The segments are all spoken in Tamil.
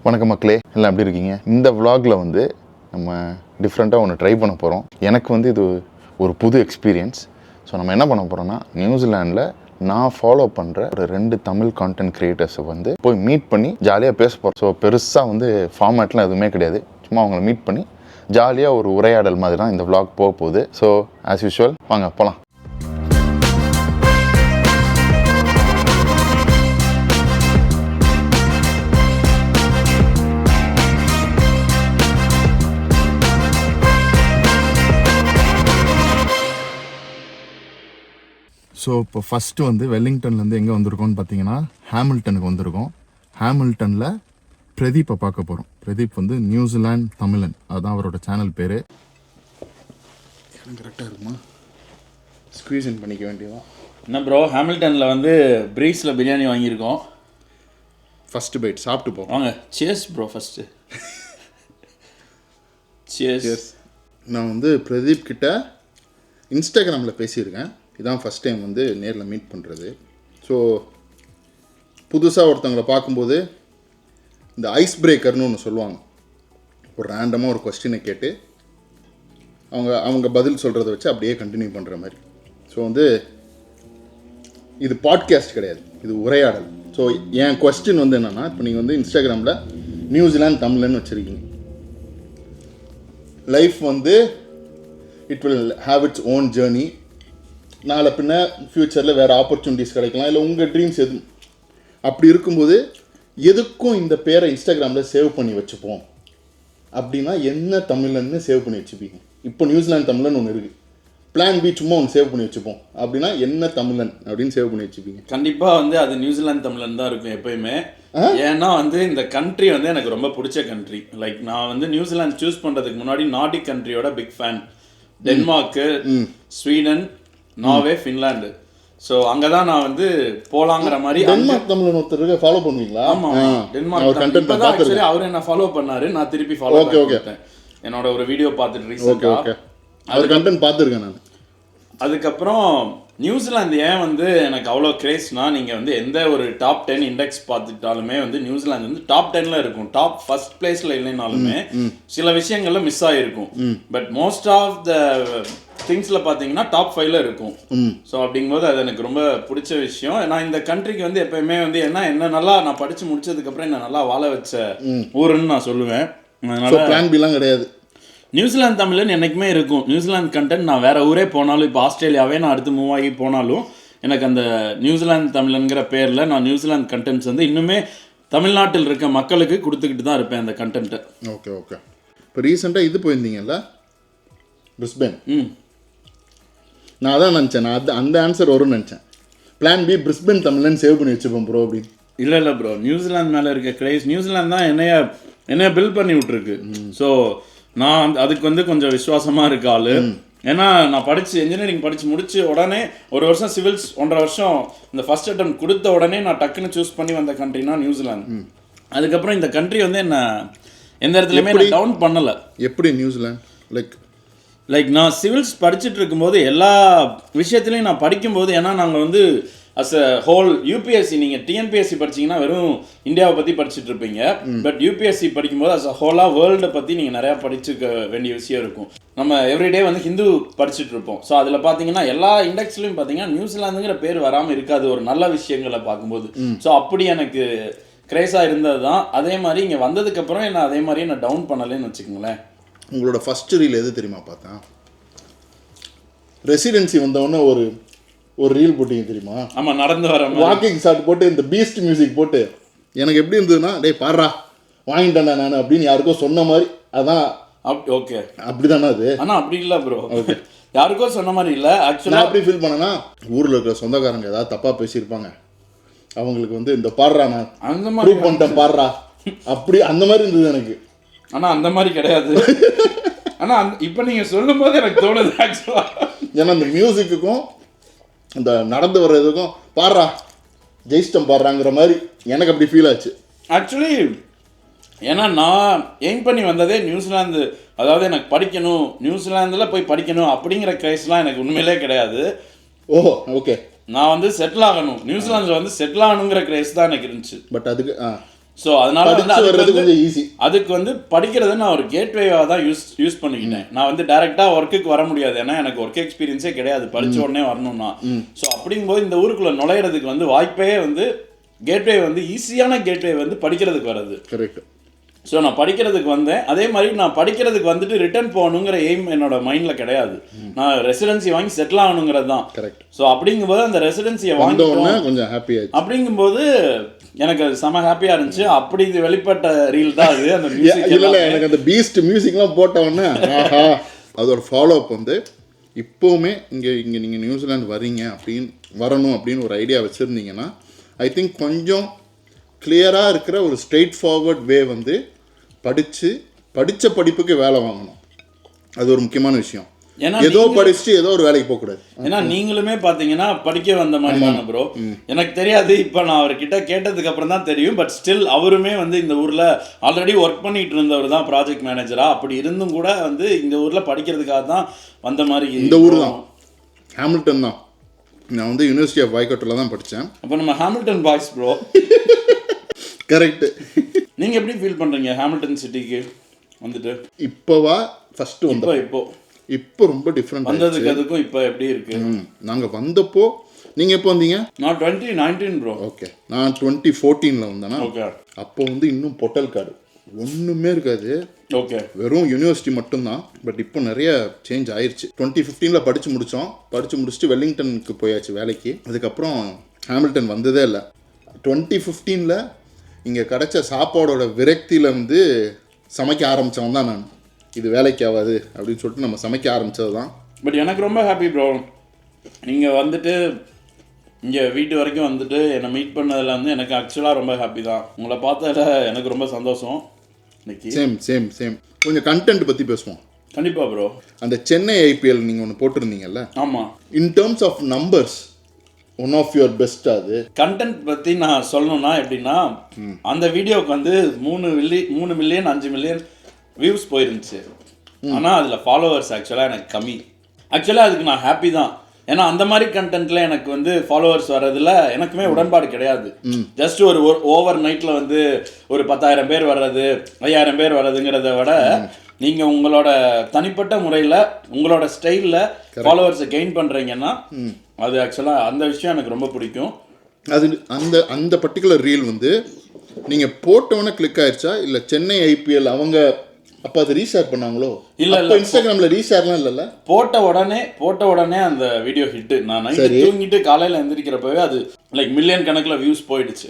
வணக்கம் மக்களே, எல்லாம் எப்படி இருக்கீங்க? இந்த vlogல வந்து நம்ம டிஃப்ரெண்ட்டாக ஒன்று ட்ரை பண்ண போகிறோம். எனக்கு வந்து இது ஒரு புது எக்ஸ்பீரியன்ஸ். ஸோ நம்ம என்ன பண்ண போகிறோம்னா, நியூசிலாண்டில் நான் ஃபாலோ பண்ணுற ஒரு 2 தமிழ் கான்டென்ட் க்ரியேட்டர்ஸை வந்து போய் மீட் பண்ணி ஜாலியாக பேச போகிறோம். ஸோ பெருசாக வந்து ஃபார்மேட்லாம் எதுவுமே கிடையாது. சும்மா அவங்கள மீட் பண்ணி ஜாலியாக ஒரு உரையாடல் மாதிரி தான் இந்த vlog போக போகுது. ஸோ ஆஸ் யூஷுவல் வாங்க போகலாம். ஸோ இப்போ ஃபஸ்ட்டு வந்து வெல்லிங்டன்லேருந்து எங்கே வந்திருக்கோம்னு பார்த்தீங்கன்னா ஹாமில்டனுக்கு வந்திருக்கோம். ஹாமில்டனில் பிரதீப்பை பார்க்க போகிறோம். பிரதீப் வந்து நியூசிலாந்து தமிழன், அதுதான் அவரோட சேனல் பேர். கரெக்டாக இருக்குமா? ஸ்குவீஸ் இன் பண்ணிக்க வேண்டியதான். என்ன ப்ரோ, ஹாமில்டனில் வந்து ப்ரீஸில் பிரியாணி வாங்கியிருக்கோம். ஃபஸ்ட்டு பைட் சாப்பிட்டு போவோம். வாங்க, சியர்ஸ் ப்ரோ. First cheers. நான் வந்து பிரதீப் கிட்ட இன்ஸ்டாகிராமில் பேசியிருக்கேன். இதான் ஃபஸ்ட் டைம் வந்து நேரில் மீட் பண்ணுறது. ஸோ புதுசாக ஒருத்தவங்களை பார்க்கும்போது இந்த ஐஸ் பிரேக்கர்னு ஒன்று சொல்லுவாங்க. ஒரு ரேண்டமாக ஒரு கொஸ்டினை கேட்டு அவங்க பதில் சொல்கிறத வச்சு அப்படியே கண்டினியூ பண்ணுற மாதிரி. ஸோ வந்து இது பாட்காஸ்ட் கிடையாது, இது உரையாடல். ஸோ என் கொஸ்டின் வந்து என்னென்னா, இப்போ நீங்கள் வந்து இன்ஸ்டாகிராமில் நியூசிலாந்து தமிழ்னு வச்சுருக்கீங்க. லைஃப் வந்து it will have its own journey. நாளை பின்ன ஃப்யூச்சரில் வேறு ஆப்பர்ச்சுனிட்டிஸ் கிடைக்கலாம், இல்லை உங்கள் ட்ரீம்ஸ் எதுவும். அப்படி இருக்கும்போது எதுக்கும் இந்த பேரை இன்ஸ்டாகிராமில் சேவ் பண்ணி வச்சுப்போம் அப்படின்னா என்ன தமிழன்னு சேவ் பண்ணி வச்சுப்பீங்க? இப்போ நியூசிலாந்து தமிழன் ஒன்று இருக்குது, பிளான் பி சும்மா ஒன்று சேவ் பண்ணி வச்சுப்போம் அப்படின்னா என்ன தமிழன் அப்படின்னு சேவ் பண்ணி வச்சுப்பீங்க? கண்டிப்பாக வந்து அது நியூசிலாந்து தமிழன் தான் இருக்கும் எப்பயுமே. ஏன்னா வந்து இந்த கண்ட்ரி வந்து எனக்கு ரொம்ப பிடிச்ச கண்ட்ரி. லைக் நான் வந்து நியூசிலாந்து சூஸ் பண்ணுறதுக்கு முன்னாடி நார்டிக் கண்ட்ரியோட big fan. Denmark, Sweden, Norway, Finland. So அங்கே தான் நான் வந்து போலாங்கிற மாதிரி. டென்மார்க் தமிழன் ஒருத்தருக்கு ஃபாலோ பண்ணுவீங்களா? ஆமாம், டென்மார்க் ஆக்சுவலி அவர் என்ன ஃபாலோ பண்ணாரு, நான் திருப்பி ஃபாலோ பண்ணிட்டேன். என்னோட ஒரு வீடியோ பார்த்துட்டு ரீசெண்டாக அவர் கண்டென்ட் பார்த்துருக்கேன் நான். அதுக்கப்புறம் நியூசிலாந்து ஏன் வந்து எனக்கு அவ்வளோ கிரேஸ்னா, நீங்கள் வந்து எந்த ஒரு டாப் 10 இண்டெக்ஸ் பார்த்துட்டாலுமே வந்து நியூசிலாந்து வந்து டாப் 10ல இருக்கும். டாப் ஃபர்ஸ்ட் பிளேஸில் இல்லைனாலுமே சில விஷயங்கள்ல மிஸ் ஆகிருக்கும். பட் மோஸ்ட் ஆஃப் த திங்ஸில் பார்த்தீங்கன்னா டாப் 5ல இருக்கும். ஸோ அப்படிங்கும்போது அது எனக்கு ரொம்ப பிடிச்ச விஷயம். நான் இந்த கண்ட்ரிக்கு வந்து எப்பயுமே வந்து என்ன நல்லா நான் படித்து முடிச்சதுக்கப்புறம் என்ன நல்லா வாழ வச்ச ஊருன்னு நான் சொல்லுவேன். அதனால பிளான் பிலாம் கிடையாது. நியூசிலாந்து தமிழன் என்றைக்குமே இருக்கும். நியூசிலாந்து கண்டென்ட் நான் வேறு ஊரே போனாலும், இப்போ ஆஸ்திரேலியாவே நான் அடுத்து மூவ் ஆகி போனாலும் எனக்கு அந்த நியூசிலாந்து தமிழன்கிற பேரில் நான் நியூசிலாந்து கண்டென்ட்ஸ் வந்து இன்னுமே தமிழ்நாட்டில் இருக்க மக்களுக்கு கொடுத்துக்கிட்டு தான் இருப்பேன் அந்த கண்டென்ட்டை. Okay okay. இப்போ ரீசெண்டாக இது போயிருந்தீங்கல்ல, பிரிஸ்பேன். நான் அதான் நினச்சேன், நான் அந்த ஆன்சர் வரும்னு நினச்சேன். பிளான் பி பிரிஸ்பேன் தமிழன் சேவ் பண்ணி வச்சுப்போம் ப்ரோ அப்படின்னு. இல்லை ப்ரோ, நியூசிலாந்து மேலே இருக்க கிரேஸ், நியூசிலாந்து தான் என்னைய பில்ட் பண்ணி விட்ருக்கு. ஸோ நான் அதுக்கு வந்து கொஞ்சம் விசுவாசமாக இருக்க ஆள். ஏன்னா நான் இன்ஜினியரிங் படித்து முடிச்சு உடனே ஒரு வருஷம் சிவில்ஸ், 1.5 வருஷம் இந்த ஃபர்ஸ்ட் அட்டம் கொடுத்த உடனே நான் டக்குன்னு சூஸ் பண்ணி வந்த கண்ட்ரினா நியூசிலாந்து. அதுக்கப்புறம் இந்த கண்ட்ரி வந்து என்ன எந்த இடத்துலையுமே டவுன் பண்ணலை. எப்படி நியூசிலாந்து லைக் நான் சிவில்ஸ் படிச்சுட்டு இருக்கும்போது எல்லா விஷயத்துலையும் நான் படிக்கும்போது, ஏன்னா நாங்கள் வந்து அஸ் அ ஹோல் யூபிஎஸ்சி, நீங்கள் டிஎன்பிஎஸ்சி படிச்சிங்கன்னா வெறும் இந்தியாவை பற்றி படிச்சுட்டு இருப்பீங்க. பட் யூபிஎஸ்சி படிக்கும்போது அஸ் அ ஹோலாக வேர்ல்டை பற்றி நீங்கள் நிறையா படிச்சுக்க வேண்டிய விஷயம் இருக்கும். நம்ம எவ்ரிடே வந்து ஹிந்து படிச்சுட்டு இருப்போம். ஸோ அதில் பார்த்தீங்கன்னா எல்லா இண்டெக்ஸ்லையும் பார்த்தீங்கன்னா நியூசிலாந்துங்கிற பேர் வராமல் இருக்காது ஒரு நல்ல விஷயங்களை பார்க்கும்போது. ஸோ அப்படி எனக்கு கிரேஸாக இருந்தது தான். அதே மாதிரி இங்கே வந்ததுக்கப்புறம் என்ன அதே மாதிரி நான் டவுன் பண்ணலேன்னு வச்சுக்கோங்களேன். உங்களோட ஃபர்ஸ்ட் ரீல் எது தெரியுமா பார்த்தேன்? ரெசிடென்சி வந்தவொடனே ஒரு ரீல் போட்டிங்க தெரியுமா? ஆமாம், நடந்து வர வாக்கிங் ஷாட் போட்டு இந்த பீஸ்ட் மியூசிக் போட்டு. எனக்கு எப்படி இருந்ததுன்னா, டேய் பாடுறா வாங்கிட்டேன் நான் அப்படின்னு யாருக்கோ சொன்ன மாதிரி. அதான் ஓகே, அப்படிதானே அது? ஆனால் அப்படி இல்லை ப்ரோ, யாருக்கோ சொன்ன மாதிரி இல்லை. ஆக்சுவலாக அப்படி ஃபீல் பண்ணேன்னா, ஊரில் இருக்கிற சொந்தக்காரங்க ஏதாவது தப்பாக பேசியிருப்பாங்க, அவங்களுக்கு வந்து இந்த பாடுறா நான் அந்த மாதிரி பண்ணிட்டேன் பாடுறா அப்படி அந்த மாதிரி இருந்தது எனக்கு. ஆனால் அந்த மாதிரி கிடையாது. ஆனால் இப்போ நீங்கள் சொல்லும் போது எனக்கு தோணுது ஆக்சுவலாக. ஏன்னா அந்த மியூசிக்குக்கும் இந்த நடந்து வர்றதுக்கும் பாடுறா ஜெயிஸ்டம் பாடுறாங்கிற மாதிரி எனக்கு அப்படி ஃபீல் ஆச்சு ஆக்சுவலி. ஏன்னா நான் எய்ம் பண்ணி வந்ததே நியூசிலாந்து, அதாவது எனக்கு படிக்கணும், நியூசிலாந்தில் போய் படிக்கணும் அப்படிங்கிற கிரேஸ்லாம் எனக்கு உண்மையிலே கிடையாது. ஓஹோ ஓகே. நான் வந்து செட்டில் ஆகணும், நியூசிலாந்தில் வந்து செட்டில் ஆகணுங்கிற கிரேஸ் தான் எனக்கு இருந்துச்சு. பட் அதுக்கு ஸோ அதனால வந்து படிச்சு வர்றது கொஞ்சம் ஈஸி. அதுக்கு வந்து படிக்கிறத நான் ஒரு கேட்வேவாக தான் யூஸ் பண்ணிக்கிட்டேன். நான் வந்து டைரெக்டாக ஒர்க்குக்கு வர முடியாது, ஏன்னா எனக்கு ஒர்க் எக்ஸ்பீரியன்ஸே கிடையாது படித்த உடனே வரணும்னா. ஸோ அப்படிங்கும்போது இந்த ஊருக்குள்ளே நுழையிறதுக்கு வந்து வாய்ப்பே வந்து கேட்வே வந்து ஈஸியான கேட்வே வந்து படிக்கிறதுக்கு வர்றது. கரெக்ட். ஸோ நான் படிக்கிறதுக்கு வந்தேன். அதே மாதிரி நான் படிக்கிறதுக்கு வந்துட்டு ரிட்டர்ன் போகணுங்கிற எய்ம் என்னோட மைண்டில் கிடையாது. நான் ரெசிடென்சி வாங்கி செட்டில் ஆகணுங்கிறது தான். கரெக்ட். ஸோ அப்படிங்கும்போது அந்த ரெசிடென்சியை வாங்கிட்டோம் கொஞ்சம் ஹாப்பியாச்சு. அப்படிங்கும்போது எனக்கு அது செம ஹாப்பியாக இருந்துச்சு. அப்படி இது வெளிப்பட்ட ரீல் தான் அது. அந்த மியூசிக் இல்லை, எனக்கு அந்த பீஸ்ட் மியூசிக்லாம் போட்டோன்னே ஆஹா, அதோட ஃபாலோ அப் வந்து இப்போவுமே இங்கே நீங்கள் நியூசிலாந்து வரணும் அப்படின்னு ஒரு ஐடியா வச்சுருந்தீங்கன்னா ஐ திங்க் கொஞ்சம் கிளியராக இருக்கிற ஒரு ஸ்ட்ரெயிட் ஃபார்வர்ட் வே வந்து படித்த படிப்புக்கு வேலை வாங்கணும். அது ஒரு முக்கியமான விஷயம். ஏதோ படிச்சுட்டு ஏதோ ஒரு வேலைக்கு போகக்கூடாது. ஏன்னா நீங்களுமே பார்த்தீங்கன்னா படிக்க வந்த மாதிரி தானே ப்ரோ. எனக்கு தெரியாது, இப்போ நான் அவர்கிட்ட கேட்டதுக்கு அப்புறம் தான் தெரியும். பட் ஸ்டில் அவருமே வந்து இந்த ஊரில் ஆல்ரெடி ஒர்க் பண்ணிட்டு இருந்தவர் தான், ப்ராஜெக்ட் மேனேஜராக. அப்படி இருந்தும் கூட வந்து இந்த ஊரில் படிக்கிறதுக்காக தான் வந்த மாதிரி. இந்த ஊர் தான், ஹாமில்டன் தான். நான் வந்து யூனிவர்சிட்டி ஆஃப் வைகோட்டில் தான் படித்தேன். அப்போ நம்ம ஹாமில்டன் பாய்ஸ் ப்ரோ. கரெக்டு. நீங்கள் எப்படி ஃபீல் பண்ணுறீங்க ஹாமில்டன் சிட்டிக்கு வந்துட்டு? இப்போவா ஃபஸ்ட்டு வந்து இப்போ ரொம்ப டிஃப்ரெண்ட் வந்ததுக்கு அதுக்கும் இப்போ எப்படி இருக்கு? நாங்கள் வந்தப்போ நீங்கள் எப்போ வந்தீங்க? நான் 2019 ப்ரோ. ஓகே, நான் 2014 வந்தேன்னா. ஓகே. அப்போ வந்து இன்னும் பொட்டல் காடு ஒன்றுமே இருக்காது. ஓகே. வெறும் யூனிவர்சிட்டி மட்டும்தான். பட் இப்போ நிறைய சேஞ்ச் ஆயிடுச்சு. 2015 படித்து முடிச்சுட்டு வெல்லிங்டனுக்கு போயாச்சு வேலைக்கு. அதுக்கப்புறம் ஹாமில்டன் வந்ததே இல்லை. 2015 இங்கே கிடைச்ச சாப்பாடோட விரக்தியில் வந்து சமைக்க ஆரம்பித்தவன் தான் நான். இது வேலைக்கு ஆகாது அப்படின்னு சொல்லிட்டு நம்ம சமைக்க ஆரம்பித்தது தான். பட் எனக்கு ரொம்ப ஹாப்பி ப்ரோ, நீங்கள் வந்துட்டு இங்கே வீட்டு வரைக்கும் வந்துட்டு என்னை மீட் பண்ணதில் வந்து எனக்கு ஆக்சுவலாக ரொம்ப ஹாப்பி தான். உங்களை பார்த்ததில் எனக்கு ரொம்ப சந்தோஷம். இன்னைக்கு சேம் கொஞ்சம் கண்டென்ட் பற்றி பேசுவோம். கண்டிப்பாக ப்ரோ. அந்த சென்னை ஐபிஎல் நீங்கள் ஒன்று போட்டிருந்தீங்கல்ல? ஆமாம். In terms of numbers one of your best. அது கண்டென்ட் பற்றி நான் சொல்லணும்னா எப்படின்னா, அந்த வீடியோவுக்கு வந்து 3 மில்லியன் 5 மில்லியன் வியூஸ் போயிருந்துச்சு. ஆனால் அதில் ஃபாலோவர்ஸ் ஆக்சுவலாக எனக்கு கம்மி. ஆக்சுவலாக அதுக்கு நான் ஹாப்பி தான். ஏன்னா அந்த மாதிரி கண்டென்ட்டில் எனக்கு வந்து ஃபாலோவர்ஸ் வர்றதுல எனக்குமே உடன்பாடு கிடையாது. ஜஸ்ட் ஒரு ஓவர் நைட்டில் வந்து ஒரு 10,000 பேர் வர்றது 5,000 பேர் வர்றதுங்கிறத விட நீங்கள் உங்களோட தனிப்பட்ட முறையில் உங்களோட ஸ்டைலில் ஃபாலோவர்ஸை கெயின் பண்ணுறீங்கன்னா அது ஆக்சுவலாக அந்த விஷயம் எனக்கு ரொம்ப பிடிக்கும். அது அந்த பர்டிகுலர் ரீல் வந்து நீங்கள் போட்டோன்னே கிளிக் ஆயிடுச்சா, இல்லை சென்னை ஐபிஎல் அவங்க அப்போ அது ரீஷேர் பண்ணாங்களோ? இல்லை இன்ஸ்டாகிராமில் ரீஷேர்லாம் இல்லைல்ல? போட்ட உடனே அந்த வீடியோ ஹிட்டு. நான் நைட்டு தூங்கிட்டு காலையில் எந்திரிக்கிறப்பவே அது லைக் மில்லியன் கணக்கில் வியூஸ் போயிடுச்சு.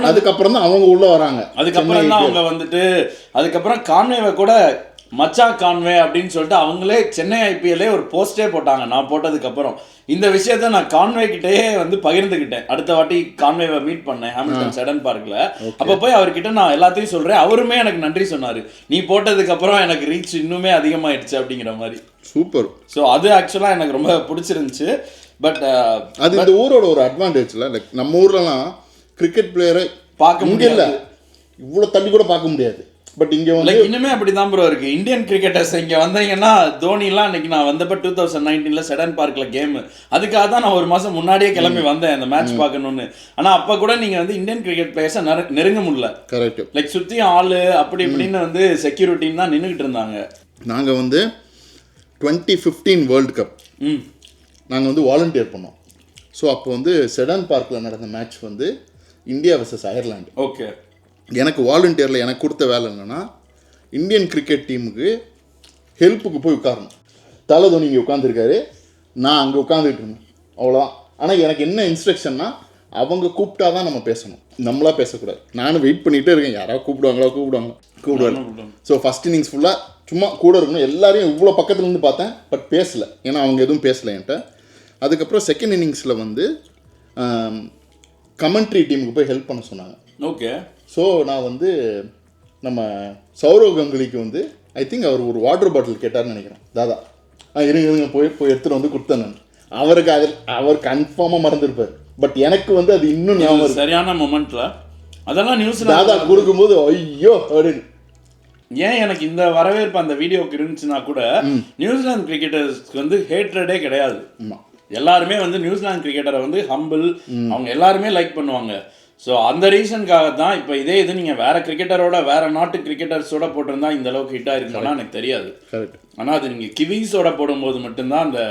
அதுக்கப்புறம் தான் அவங்க உள்ள வராங்க. அதுக்கப்புறம் தான் அவங்க வந்துட்டு அதுக்கப்புறம் கான்வேவை கூட மச்சா கான்வே அப்படின்னு சொல்லிட்டு அவங்களே சென்னை ஐபிஎல்லே ஒரு போஸ்டே போட்டாங்க. நான் போட்டதுக்கப்புறம் இந்த விஷயத்த நான் கான்வே கிட்டேயே வந்து பகிர்ந்துக்கிட்டேன். அடுத்த வாட்டி கான்வேவை மீட் பண்ணேன் ஹாமில்டன் செடன் பார்க்கில். அப்போ போய் அவர்கிட்ட நான் எல்லாத்தையும் சொல்கிறேன். அவருமே எனக்கு நன்றி சொன்னார். நீ போட்டதுக்கப்புறம் எனக்கு ரீச் இன்னுமே அதிகமாகிடுச்சு அப்படிங்கிற மாதிரி. சூப்பர். ஸோ அது ஆக்சுவலாக எனக்கு ரொம்ப பிடிச்சிருந்துச்சு. பட் அது இந்த ஊரோட ஒரு அட்வான்டேஜ்ல, லைக் நம்ம ஊர்லலாம் கிரிக்கெட் பிளேயரை பார்க்க முடியல, இவ்வளோ தள்ளி கூட பார்க்க முடியாது. பட் இங்கே வந்து இன்னுமே அப்படி தான் ப்ரோ இருக்குது. இந்தியன் கிரிக்கெட்டர்ஸ் இங்கே வந்தீங்கன்னா தோனிலாம் அன்றைக்கி நான் வந்தப்போ 2019 செடன் பார்க்கில் கேமு, அதுக்காக தான் நான் ஒரு மாதம் முன்னாடியே கிளம்பி வந்தேன் அந்த மேட்ச் பார்க்கணுன்னு. ஆனால் அப்போ கூட நீங்கள் வந்து இந்தியன் கிரிக்கெட் பிளேயர்ஸை நெருங்க முடியல. கரெக்ட். லைக் சுற்றி ஆள் அப்படி இப்படின்னு வந்து செக்யூரிட்டின்னு தான் நின்றுக்கிட்டு இருந்தாங்க. நாங்கள் வந்து 2015 வேர்ல்டு கப் நாங்கள் வந்து வாலண்டியர் பண்ணோம். ஸோ அப்போ வந்து செடன் பார்க்கில் நடந்த மேட்ச் வந்து இந்தியா வர்சஸ் அயர்லாண்டு. ஓகே. எனக்கு வாலண்டியரில் எனக்கு கொடுத்த வேலை என்னென்னா, இந்தியன் கிரிக்கெட் டீமுக்கு ஹெல்ப்புக்கு போய் உட்காரணும். தலை தோனி இங்கே உட்காந்துருக்காரு, நான் அங்கே உட்காந்துக்கிட்டு இருந்தேன், அவ்வளோதான். ஆனால் எனக்கு என்ன இன்ஸ்ட்ரக்ஷன்னா, அவங்க கூப்பிட்டா தான் நம்ம பேசணும், நம்மளா பேசக்கூடாது. நானும் வெயிட் பண்ணிகிட்டே இருக்கேன், யாராவது கூப்பிடுவாங்க. ஸோ ஃபஸ்ட் இன்னிங்ஸ் ஃபுல்லாக சும்மா கூட இருக்கணும். எல்லாரையும் இவ்வளோ பக்கத்துலேருந்து பார்த்தேன், பட் பேசலை, ஏன்னா அவங்க எதுவும் பேசலை என்கிட்ட. அதுக்கப்புறம் செகண்ட் இன்னிங்ஸில் வந்து கமெண்ட்ரி டீமுக்கு போய் ஹெல்ப் பண்ண சொன்னாங்க. ஓகே. ஸோ நான் வந்து நம்ம சௌரவ் கங்குலிக்கு வந்து ஐ திங்க் அவர் ஒரு வாட்டர் பாட்டில் கேட்டார்னு நினைக்கிறேன். தாதா இருங்க போய் எடுத்துகிட்டு வந்து கொடுத்தேன் நான். அவர் கன்ஃபார்மாக மறந்துருப்பார். பட் எனக்கு வந்து அது இன்னும் ஞாபகம் சரியான மொமெண்ட்ல அதெல்லாம் நியூஸ் தாதா கொடுக்கும்போது ஐயோ அப்படின்னு. ஏன் எனக்கு இந்த வரவேற்பு அந்த வீடியோக்கு இருந்துச்சுன்னா கூட, நியூசிலாந்து கிரிக்கெட்டர்ஸ்க்கு வந்து ஹேட்ரடே கிடையாது. எல்லாருமே வந்து நியூசிலாந்து கிரிக்கெட்டரை வந்து ஹம்பிள், அவங்க எல்லாருமே லைக் பண்ணுவாங்க. ஸோ அந்த ரீசனுக்காக தான் இப்போ இதே இது நீங்கள் வேற கிரிக்கெட்டரோட வேற நாட்டு கிரிக்கெட்டர்ஸோட போட்டிருந்தா இந்த அளவுக்கு ஹிட் ஆயிருக்குன்னா எனக்கு தெரியாது. கரெக்ட். ஆனால் அது நீங்கள் கிவீஸோட போடும்போது மட்டும்தான் அந்த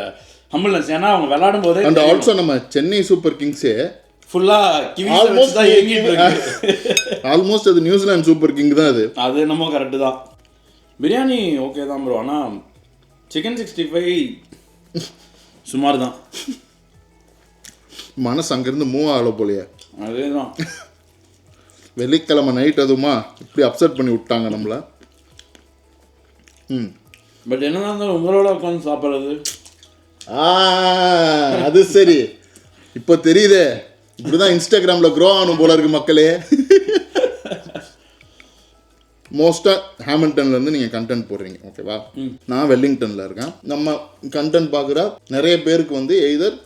ஹம்பிள்னஸ். ஏன்னா அவங்க விளையாடும் போதே அண்ட் ஆல்சோ நம்ம சென்னை சூப்பர் கிங்ஸே ஃபுல்லாக கிவீஸ் தான் இயங்கிட்டு இருக்கு. ஆல்மோஸ்ட் அது நியூசிலாந்து சூப்பர் கிங் தான் அது. அது என்னமோ கரெக்டு தான். பிரியாணி ஓகே தான் ப்ரோ, ஆனால் சிக்கன் 65 சுமார் தான். மனசு அங்கேருந்து மூவ் ஆகல போலையே. அதேதான். வெள்ளிக்கிழமை நைட் அதுமா இப்படி அப்செட் பண்ணி விட்டாங்க நம்மள. பட் என்னதான் இருந்தாலும் உங்களோட உட்காந்து சாப்பிட்றது அது சரி. இப்போ தெரியுதே, இப்படிதான் இன்ஸ்டாகிராம்ல க்ரோ ஆகணும் போல இருக்கு மக்களே. மோஸ்ட்டாக ஹாமில்டன்லேருந்து நீங்கள் கண்டென்ட் போடுறீங்க, ஓகேவா? நான் வெல்லிங்டனில் இருக்கேன். நம்ம கண்டென்ட் பார்க்குற நிறைய பேருக்கு வந்து எய்தர்